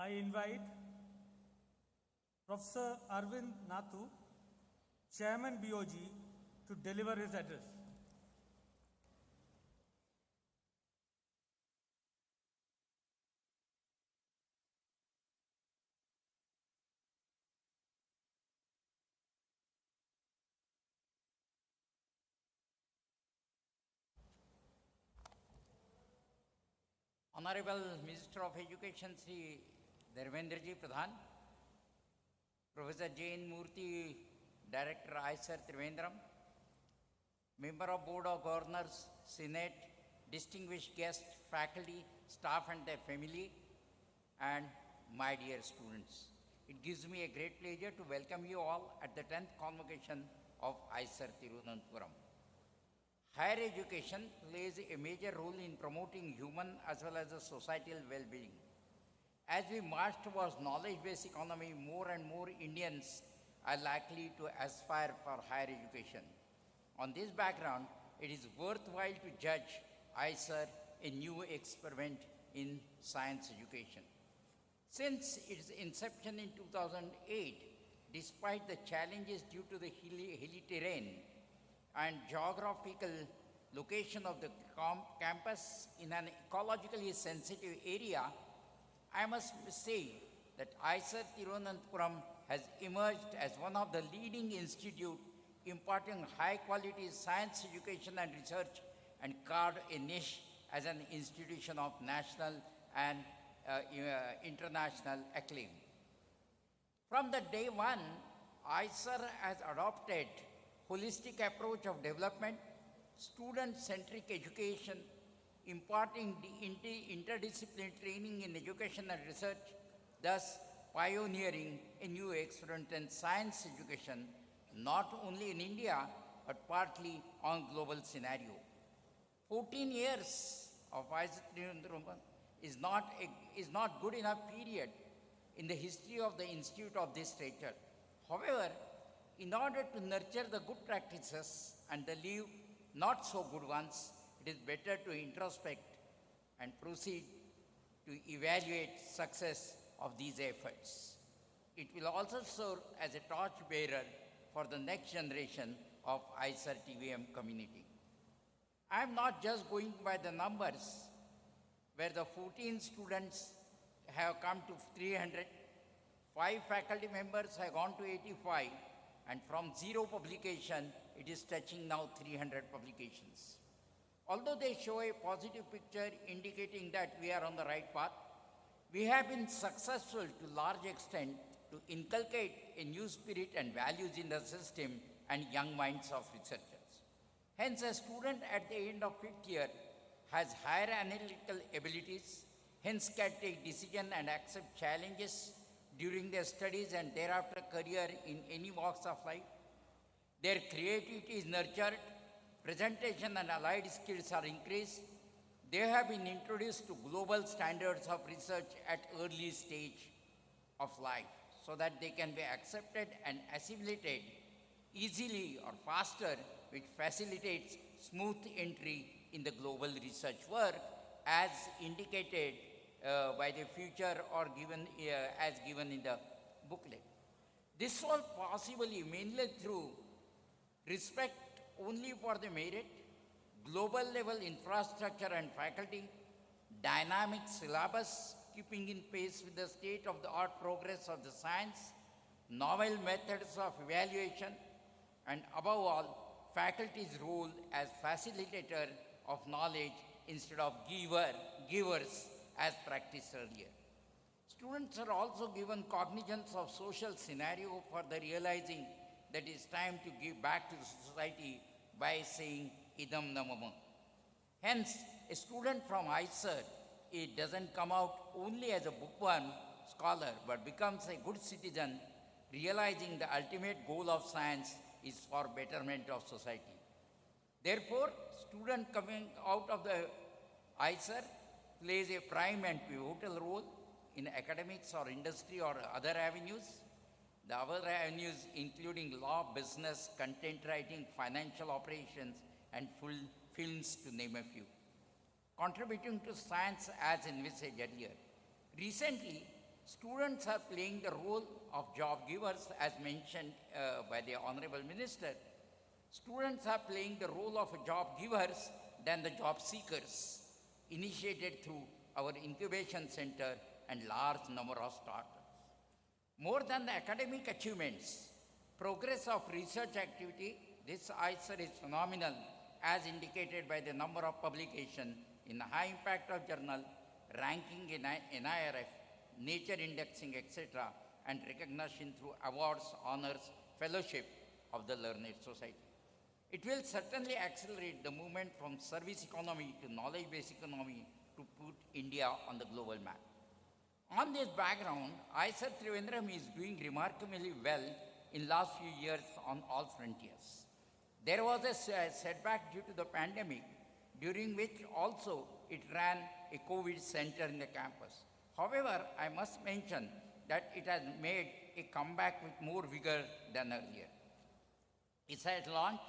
I invite Professor Arvind Nathu, Chairman BOG, to deliver his address. Honorable Minister of Education, Shri Dharmendra ji Pradhan, Professor Jain Murthy, Director IISERTVM, Member of Board of Governors, Senate, distinguished guests, faculty, staff and their family, and my dear students. It gives me a great pleasure to welcome you all at the 10th Convocation of IISERTVM. higher education plays a major role in promoting human as well as the societal well-being. As we march towards knowledge-based economy, more and more Indians are likely to aspire for higher education. On this background, it is worthwhile to judge IISER a new experiment in science education. Since its inception in 2008, despite the challenges due to the hilly terrain and geographical location of the campus in an ecologically sensitive area, I must say that IISER Thiruvananthapuram has emerged as one of the leading institutes imparting high-quality science education and research, and carved a niche as an institution of national and international acclaim. From the day one, IISER has adopted holistic approach of development, student-centric education, imparting interdisciplinary training in education and research, thus pioneering a new experiment in science education, not only in India, but partly on global scenario. 14 years of IISER Thiruvananthapuram is not good enough period in the history of the institute of this stature. However, in order to nurture the good practices and the leave not so good ones, it is better to introspect and proceed to evaluate success of these efforts. It will also serve as a torchbearer for the next generation of IISERTVM community. I am not just going by the numbers, where the 14 students have come to 300, 5 faculty members have gone to 85, and from 0 publication, it is touching now 300 publications. Although they show a positive picture indicating that we are on the right path, we have been successful to large extent to inculcate a new spirit and values in the system and young minds of researchers. Hence, a student at the end of 5th year has higher analytical abilities, hence can take decision and accept challenges during their studies and thereafter career in any walks of life. Their creativity is nurtured, presentation and allied skills are increased. They have been introduced to global standards of research at early stage of life so that they can be accepted and assimilated easily or faster, which facilitates smooth entry in the global research work as indicated by the future or given as given in the booklet. This was possible mainly through respect only for the merit, global level infrastructure and faculty, dynamic syllabus keeping in pace with the state-of-the-art progress of the science, novel methods of evaluation, and above all, faculty's role as facilitator of knowledge instead of givers as practiced earlier. Students are also given cognizance of social scenario for the realizing that it's time to give back to the society by saying idam namama. Hence, a student from IISER, it doesn't come out only as a bookworm scholar, but becomes a good citizen, realizing the ultimate goal of science is for betterment of society. Therefore, student coming out of the IISER plays a prime and pivotal role in academics or industry or other avenues. The other avenues including law, business, content writing, financial operations, and films to name a few. Contributing to science as envisaged earlier. Recently, students are playing the role of job givers as mentioned by the Honorable Minister. Students are playing the role of job givers than the job seekers, initiated through our incubation center and large number of startups. More than the academic achievements, progress of research activity, this IISER is phenomenal as indicated by the number of publications in the high impact of journal, ranking in NIRF, nature indexing, etc., and recognition through awards, honors, fellowship of the learned society. It will certainly accelerate the movement from service economy to knowledge-based economy to put India on the global map. On this background, IISERTVM is doing remarkably well in last few years on all frontiers. There was a setback due to the pandemic, during which also it ran a COVID center in the campus. However, I must mention that it has made a comeback with more vigor than earlier. It has launched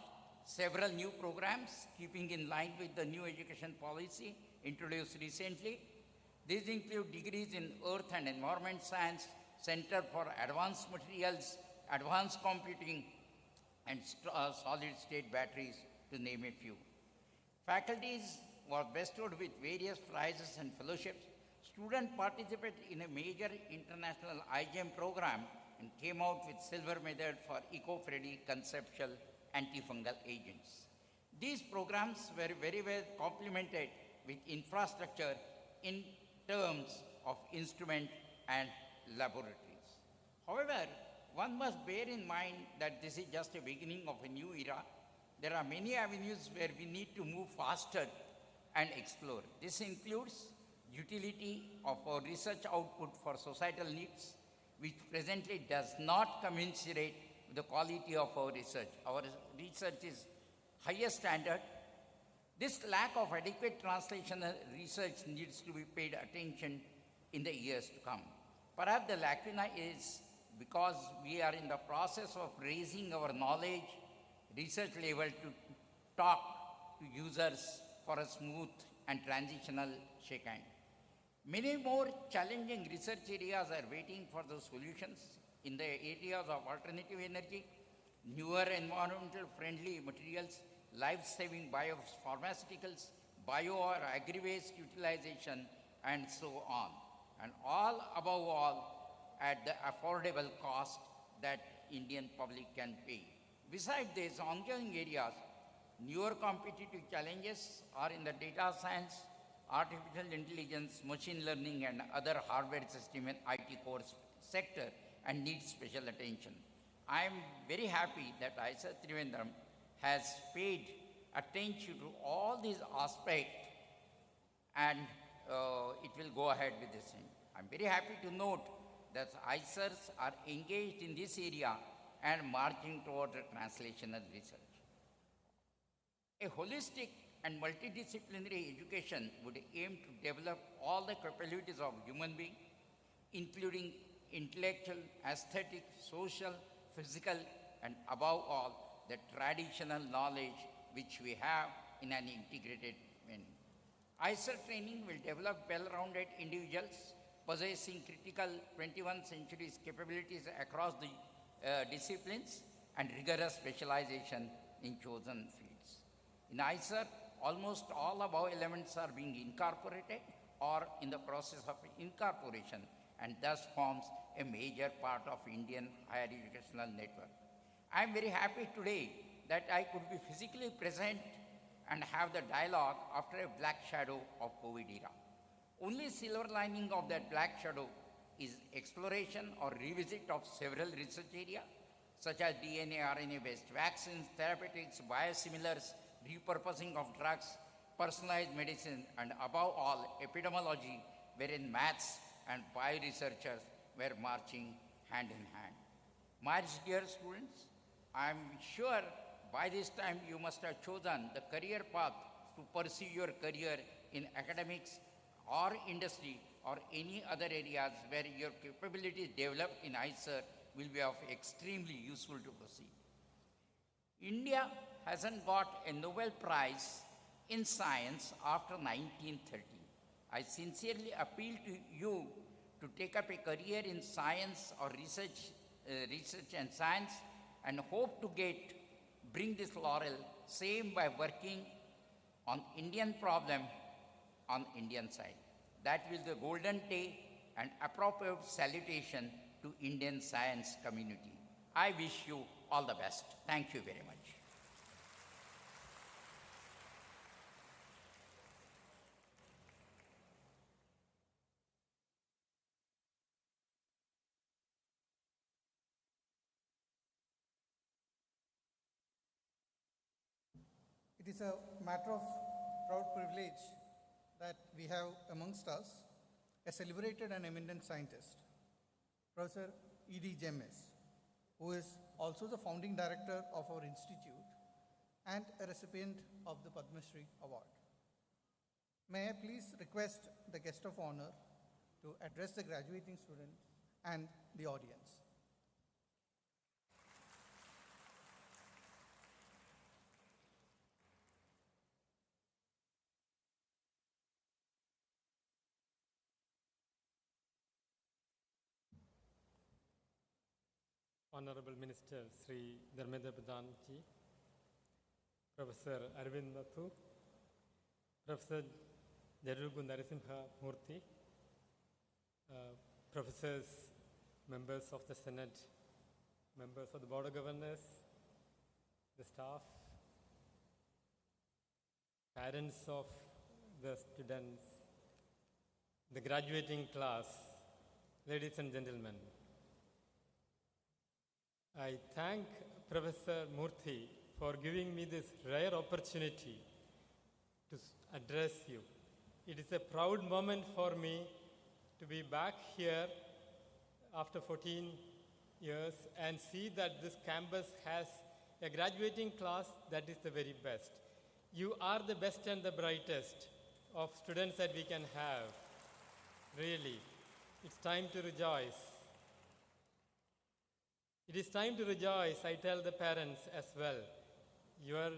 several new programs, keeping in line with the new education policy introduced recently. These include degrees in Earth and Environment Science, Center for Advanced Materials, Advanced Computing, and solid-state batteries, to name a few. Faculties were bestowed with various prizes and fellowships. Students participated in a major international IGEM program and came out with silver medal for eco-friendly conceptual antifungal agents. These programs were very well complemented with infrastructure in terms of instrument and laboratories. However, one must bear in mind that this is just a beginning of a new era. There are many avenues where we need to move faster and explore. This includes utility of our research output for societal needs, which presently does not commensurate with the quality of our research. Our research is highest standard. This lack of adequate translational research needs to be paid attention in the years to come. Perhaps the lacuna is because we are in the process of raising our knowledge research level to talk to users for a smooth and transitional shake hand. Many more challenging research areas are waiting for the solutions in the areas of alternative energy, newer environmental friendly materials, life-saving biopharmaceuticals, bio or agri-waste utilization, and so on. And all above all at the affordable cost that Indian public can pay. Besides these ongoing areas, newer competitive challenges are in the data science, artificial intelligence, machine learning, and other hardware system and IT core sector, and need special attention. I am very happy that IISERTVM has paid attention to all these aspects, and it will go ahead with this thing. I'm very happy to note that IISERs are engaged in this area and marching toward translational research. A holistic and multidisciplinary education would aim to develop all the capabilities of human being, including intellectual, aesthetic, social, physical, and above all, the traditional knowledge which we have in an integrated manner. IISER training will develop well-rounded individuals possessing critical 21st century capabilities across the disciplines and rigorous specialization in chosen fields. In IISER, almost all above elements are being incorporated or in the process of incorporation, and thus forms a major part of Indian higher educational network. I am very happy today that I could be physically present and have the dialogue after a black shadow of COVID era. Only silver lining of that black shadow is exploration or revisit of several research areas, such as DNA, RNA-based vaccines, therapeutics, biosimilars, repurposing of drugs, personalized medicine, and above all, epidemiology, wherein maths and bio-researchers were marching hand in hand. My dear students, I am sure by this time you must have chosen the career path to pursue your career in academics or industry or any other areas where your capabilities developed in IISER will be of extremely useful to proceed. India hasn't got a Nobel Prize in science after 1930. I sincerely appeal to you to take up a career in science or research and science, and hope to bring this laurel, same by working on Indian problem on Indian side. That will be the golden day and appropriate salutation to Indian science community. I wish you all the best. Thank you very much. It is a matter of proud privilege that we have amongst us a celebrated and eminent scientist, Professor E.D. Jemez, who is also the founding director of our institute and a recipient of the Padma Shri Award. May I please request the guest of honor to address the graduating students and the audience. Honorable Minister Shri Dharmendra Pradhan ji, Professor Arvind Mathur, Professor Jarugu Narasimha Murthy, professors, members of the Senate, members of the Board of Governors, the staff, parents of the students, the graduating class, ladies and gentlemen. I thank Professor Murthy for giving me this rare opportunity to address you. It is a proud moment for me to be back here after 14 years and see that this campus has a graduating class that is the very best. You are the best and the brightest of students that we can have. Really, it's time to rejoice. It is time to rejoice, I tell the parents as well. Your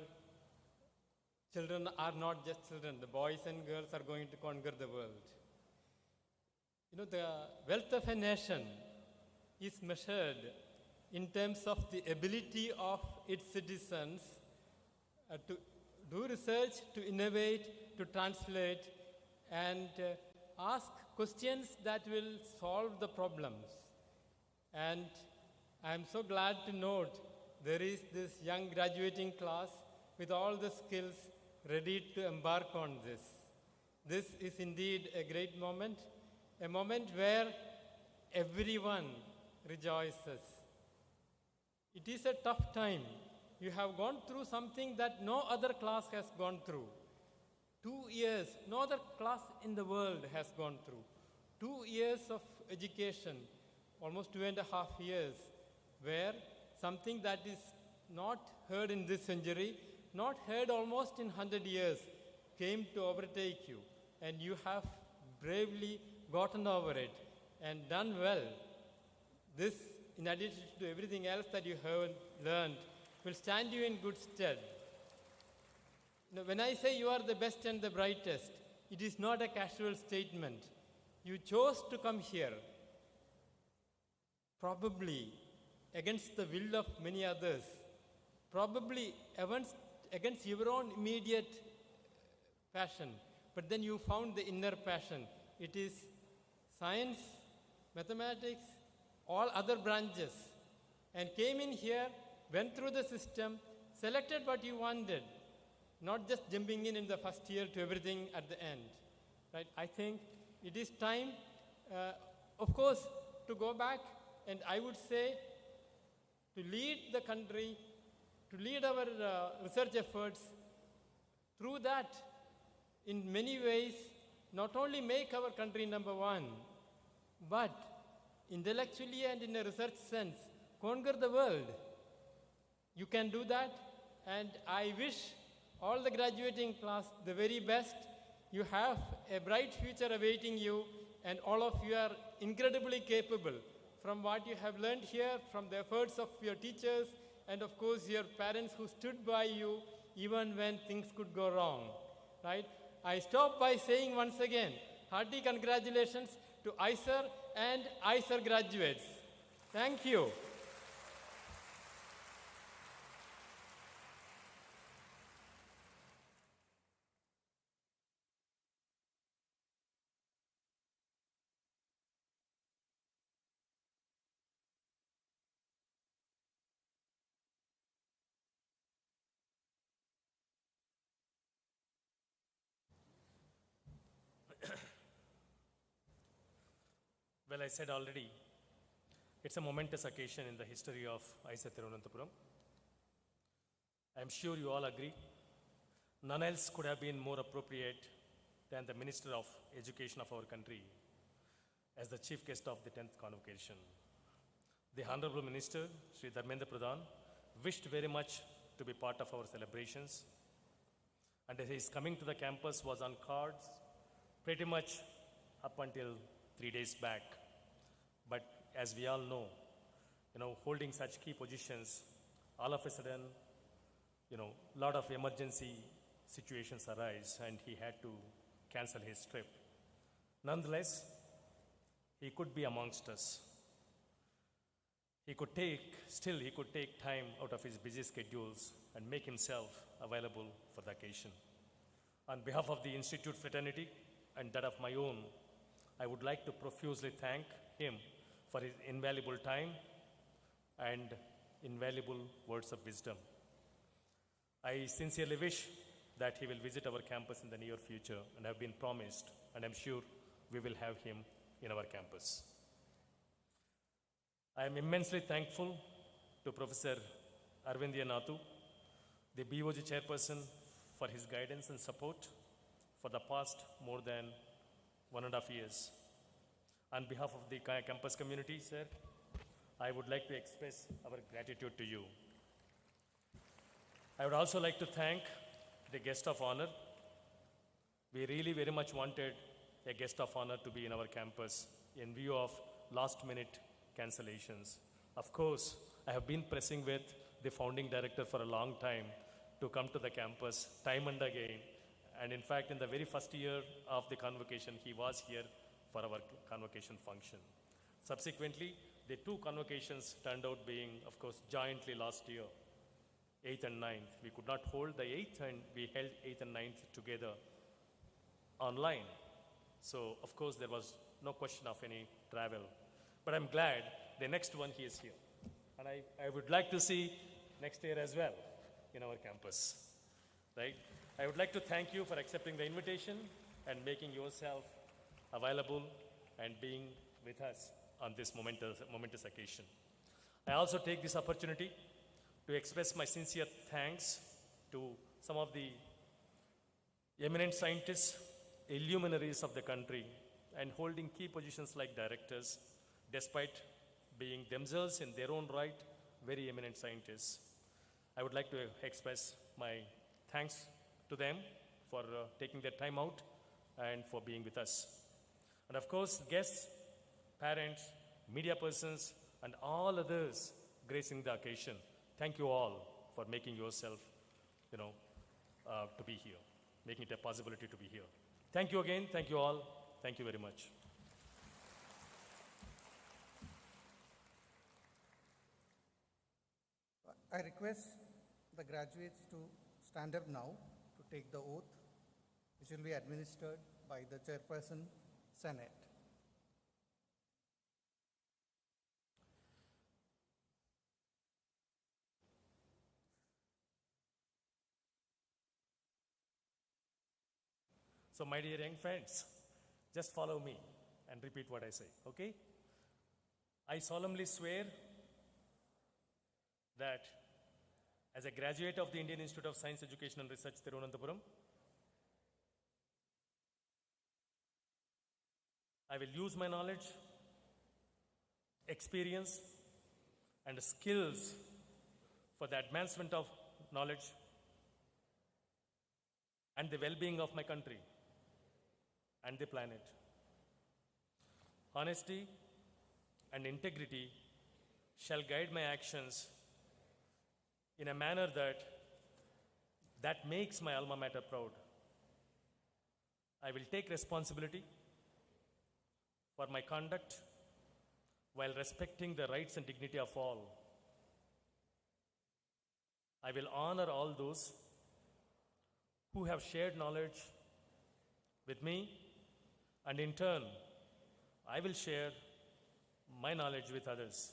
children are not just children. The boys and girls are going to conquer the world. You know, the wealth of a nation is measured in terms of the ability of its citizens to do research, to innovate, to translate, and ask questions that will solve the problems. And I am so glad to note there is this young graduating class with all the skills ready to embark on this. This is indeed a great moment, a moment where everyone rejoices. It is a tough time. You have gone through something that no other class has gone through. 2 years, no other class in the world has gone through. 2 years of education, almost 2.5 years, where something that is not heard in this century, not heard almost in 100 years, came to overtake you. And you have bravely gotten over it and done well. This, in addition to everything else that you have learned, will stand you in good stead. Now, when I say you are the best and the brightest, it is not a casual statement. You chose to come here, probably against the will of many others, probably against your own immediate passion, but then you found the inner passion. It is science, mathematics, all other branches, and came in here, went through the system, selected what you wanted, not just jumping in the first year to everything at the end. Right? I think it is time, of course, to go back, and I would say to lead the country, to lead our research efforts. Through that, in many ways, not only make our country number one, but intellectually and in a research sense, conquer the world. You can do that, and I wish all the graduating class the very best. You have a bright future awaiting you, and all of you are incredibly capable from what you have learned here, from the efforts of your teachers, and of course your parents who stood by you even when things could go wrong. Right? I stop by saying once again, hearty congratulations to IISER and IISER graduates. Thank you. Well, I said already, it's a momentous occasion in the history of IISERTVM. I'm sure you all agree. None else could have been more appropriate than the Minister of Education of our country as the chief guest of the 10th Convocation. The Honorable Minister, Shri Dharmendra Pradhan, wished very much to be part of our celebrations. And his coming to the campus was on cards pretty much up until 3 days back. But as we all know, holding such key positions, all of a sudden, a lot of emergency situations arise and he had to cancel his trip. Nonetheless, he could be amongst us. He could take time out of his busy schedules and make himself available for the occasion. On behalf of the Institute fraternity and that of my own, I would like to profusely thank him for his invaluable time and invaluable words of wisdom. I sincerely wish that he will visit our campus in the near future and have been promised, and I'm sure we will have him in our campus. I am immensely thankful to Professor Arvindya Nathu, the BOG chairperson, for his guidance and support for the past more than 1.5 years. On behalf of the campus community, sir, I would like to express our gratitude to you. I would also like to thank the guest of honor. We really very much wanted a guest of honor to be in our campus in view of last-minute cancellations. Of course, I have been pressing with the founding director for a long time to come to the campus time and again. And in fact, in the very first year of the convocation, he was here for our convocation function. Subsequently, the two convocations turned out being, of course, jointly last year, 8th and 9th. We could not hold the 8th and we held 8th and 9th together online. So, of course, there was no question of any travel. But I'm glad the next one he is here. And I would like to see next year as well in our campus, right? I would like to thank you for accepting the invitation and making yourself available and being with us on this momentous occasion. I also take this opportunity to express my sincere thanks to some of the eminent scientists, illuminaries of the country, and holding key positions like directors, despite being themselves in their own right very eminent scientists. I would like to express my thanks to them for taking their time out and for being with us. And of course, guests, parents, media persons, and all others gracing the occasion. Thank you all for making yourself, to be here, making it a possibility to be here. Thank you again. Thank you all. Thank you very much. I request the graduates to stand up now to take the oath, which will be administered by the Chairperson, Senate. So, my dear young friends, just follow me and repeat what I say, okay? I solemnly swear that as a graduate of the Indian Institute of Science, Education and Research, Thiruvananthapuram, I will use my knowledge, experience, and skills for the advancement of knowledge and the well-being of my country and the planet. Honesty and integrity shall guide my actions in a manner that makes my alma mater proud. I will take responsibility for my conduct while respecting the rights and dignity of all. I will honor all those who have shared knowledge with me, and in turn, I will share my knowledge with others.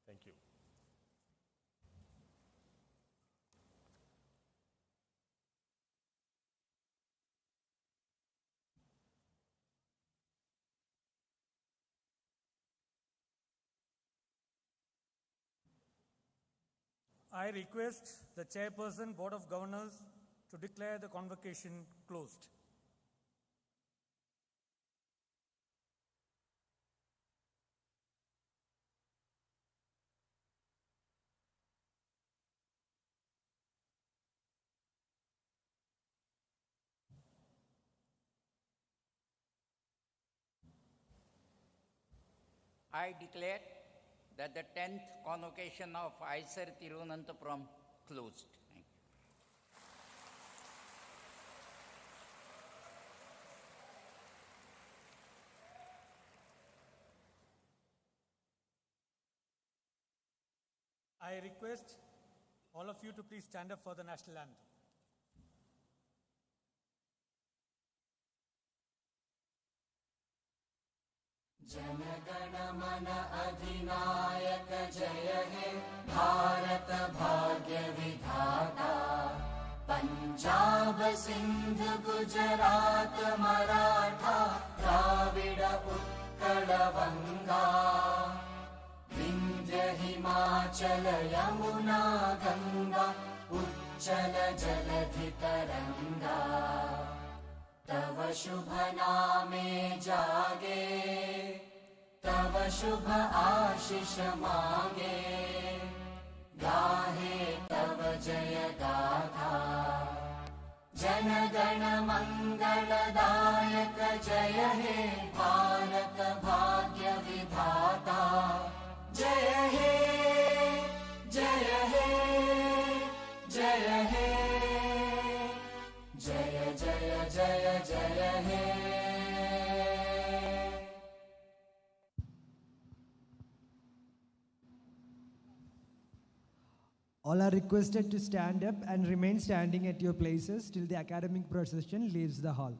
Thank you. I request the Chairperson, Board of Governors, to declare the convocation closed. I declare that the 10th convocation of IISERTVM closed. Thank you. I request all of you to please stand up for the national anthem. जनगण मन अधिनायक जय हे भारत भाग्य विधाता पंजाब सिंध गुजरात मराठा द्राविड उत्कल बंगा विंध्य हिमाचल यमुना गंगा उच्चल जलधि तरंगा तव शुभ नामे जागे तव शुभ आशीष मागे गाहे तव जय गाथा जनगण मंगलदायक जय हे भारत भाग्य विधाता जय हे जय हे जय हे जय जय जय जय हे All are requested to stand up and remain standing at your places till the academic procession leaves the hall.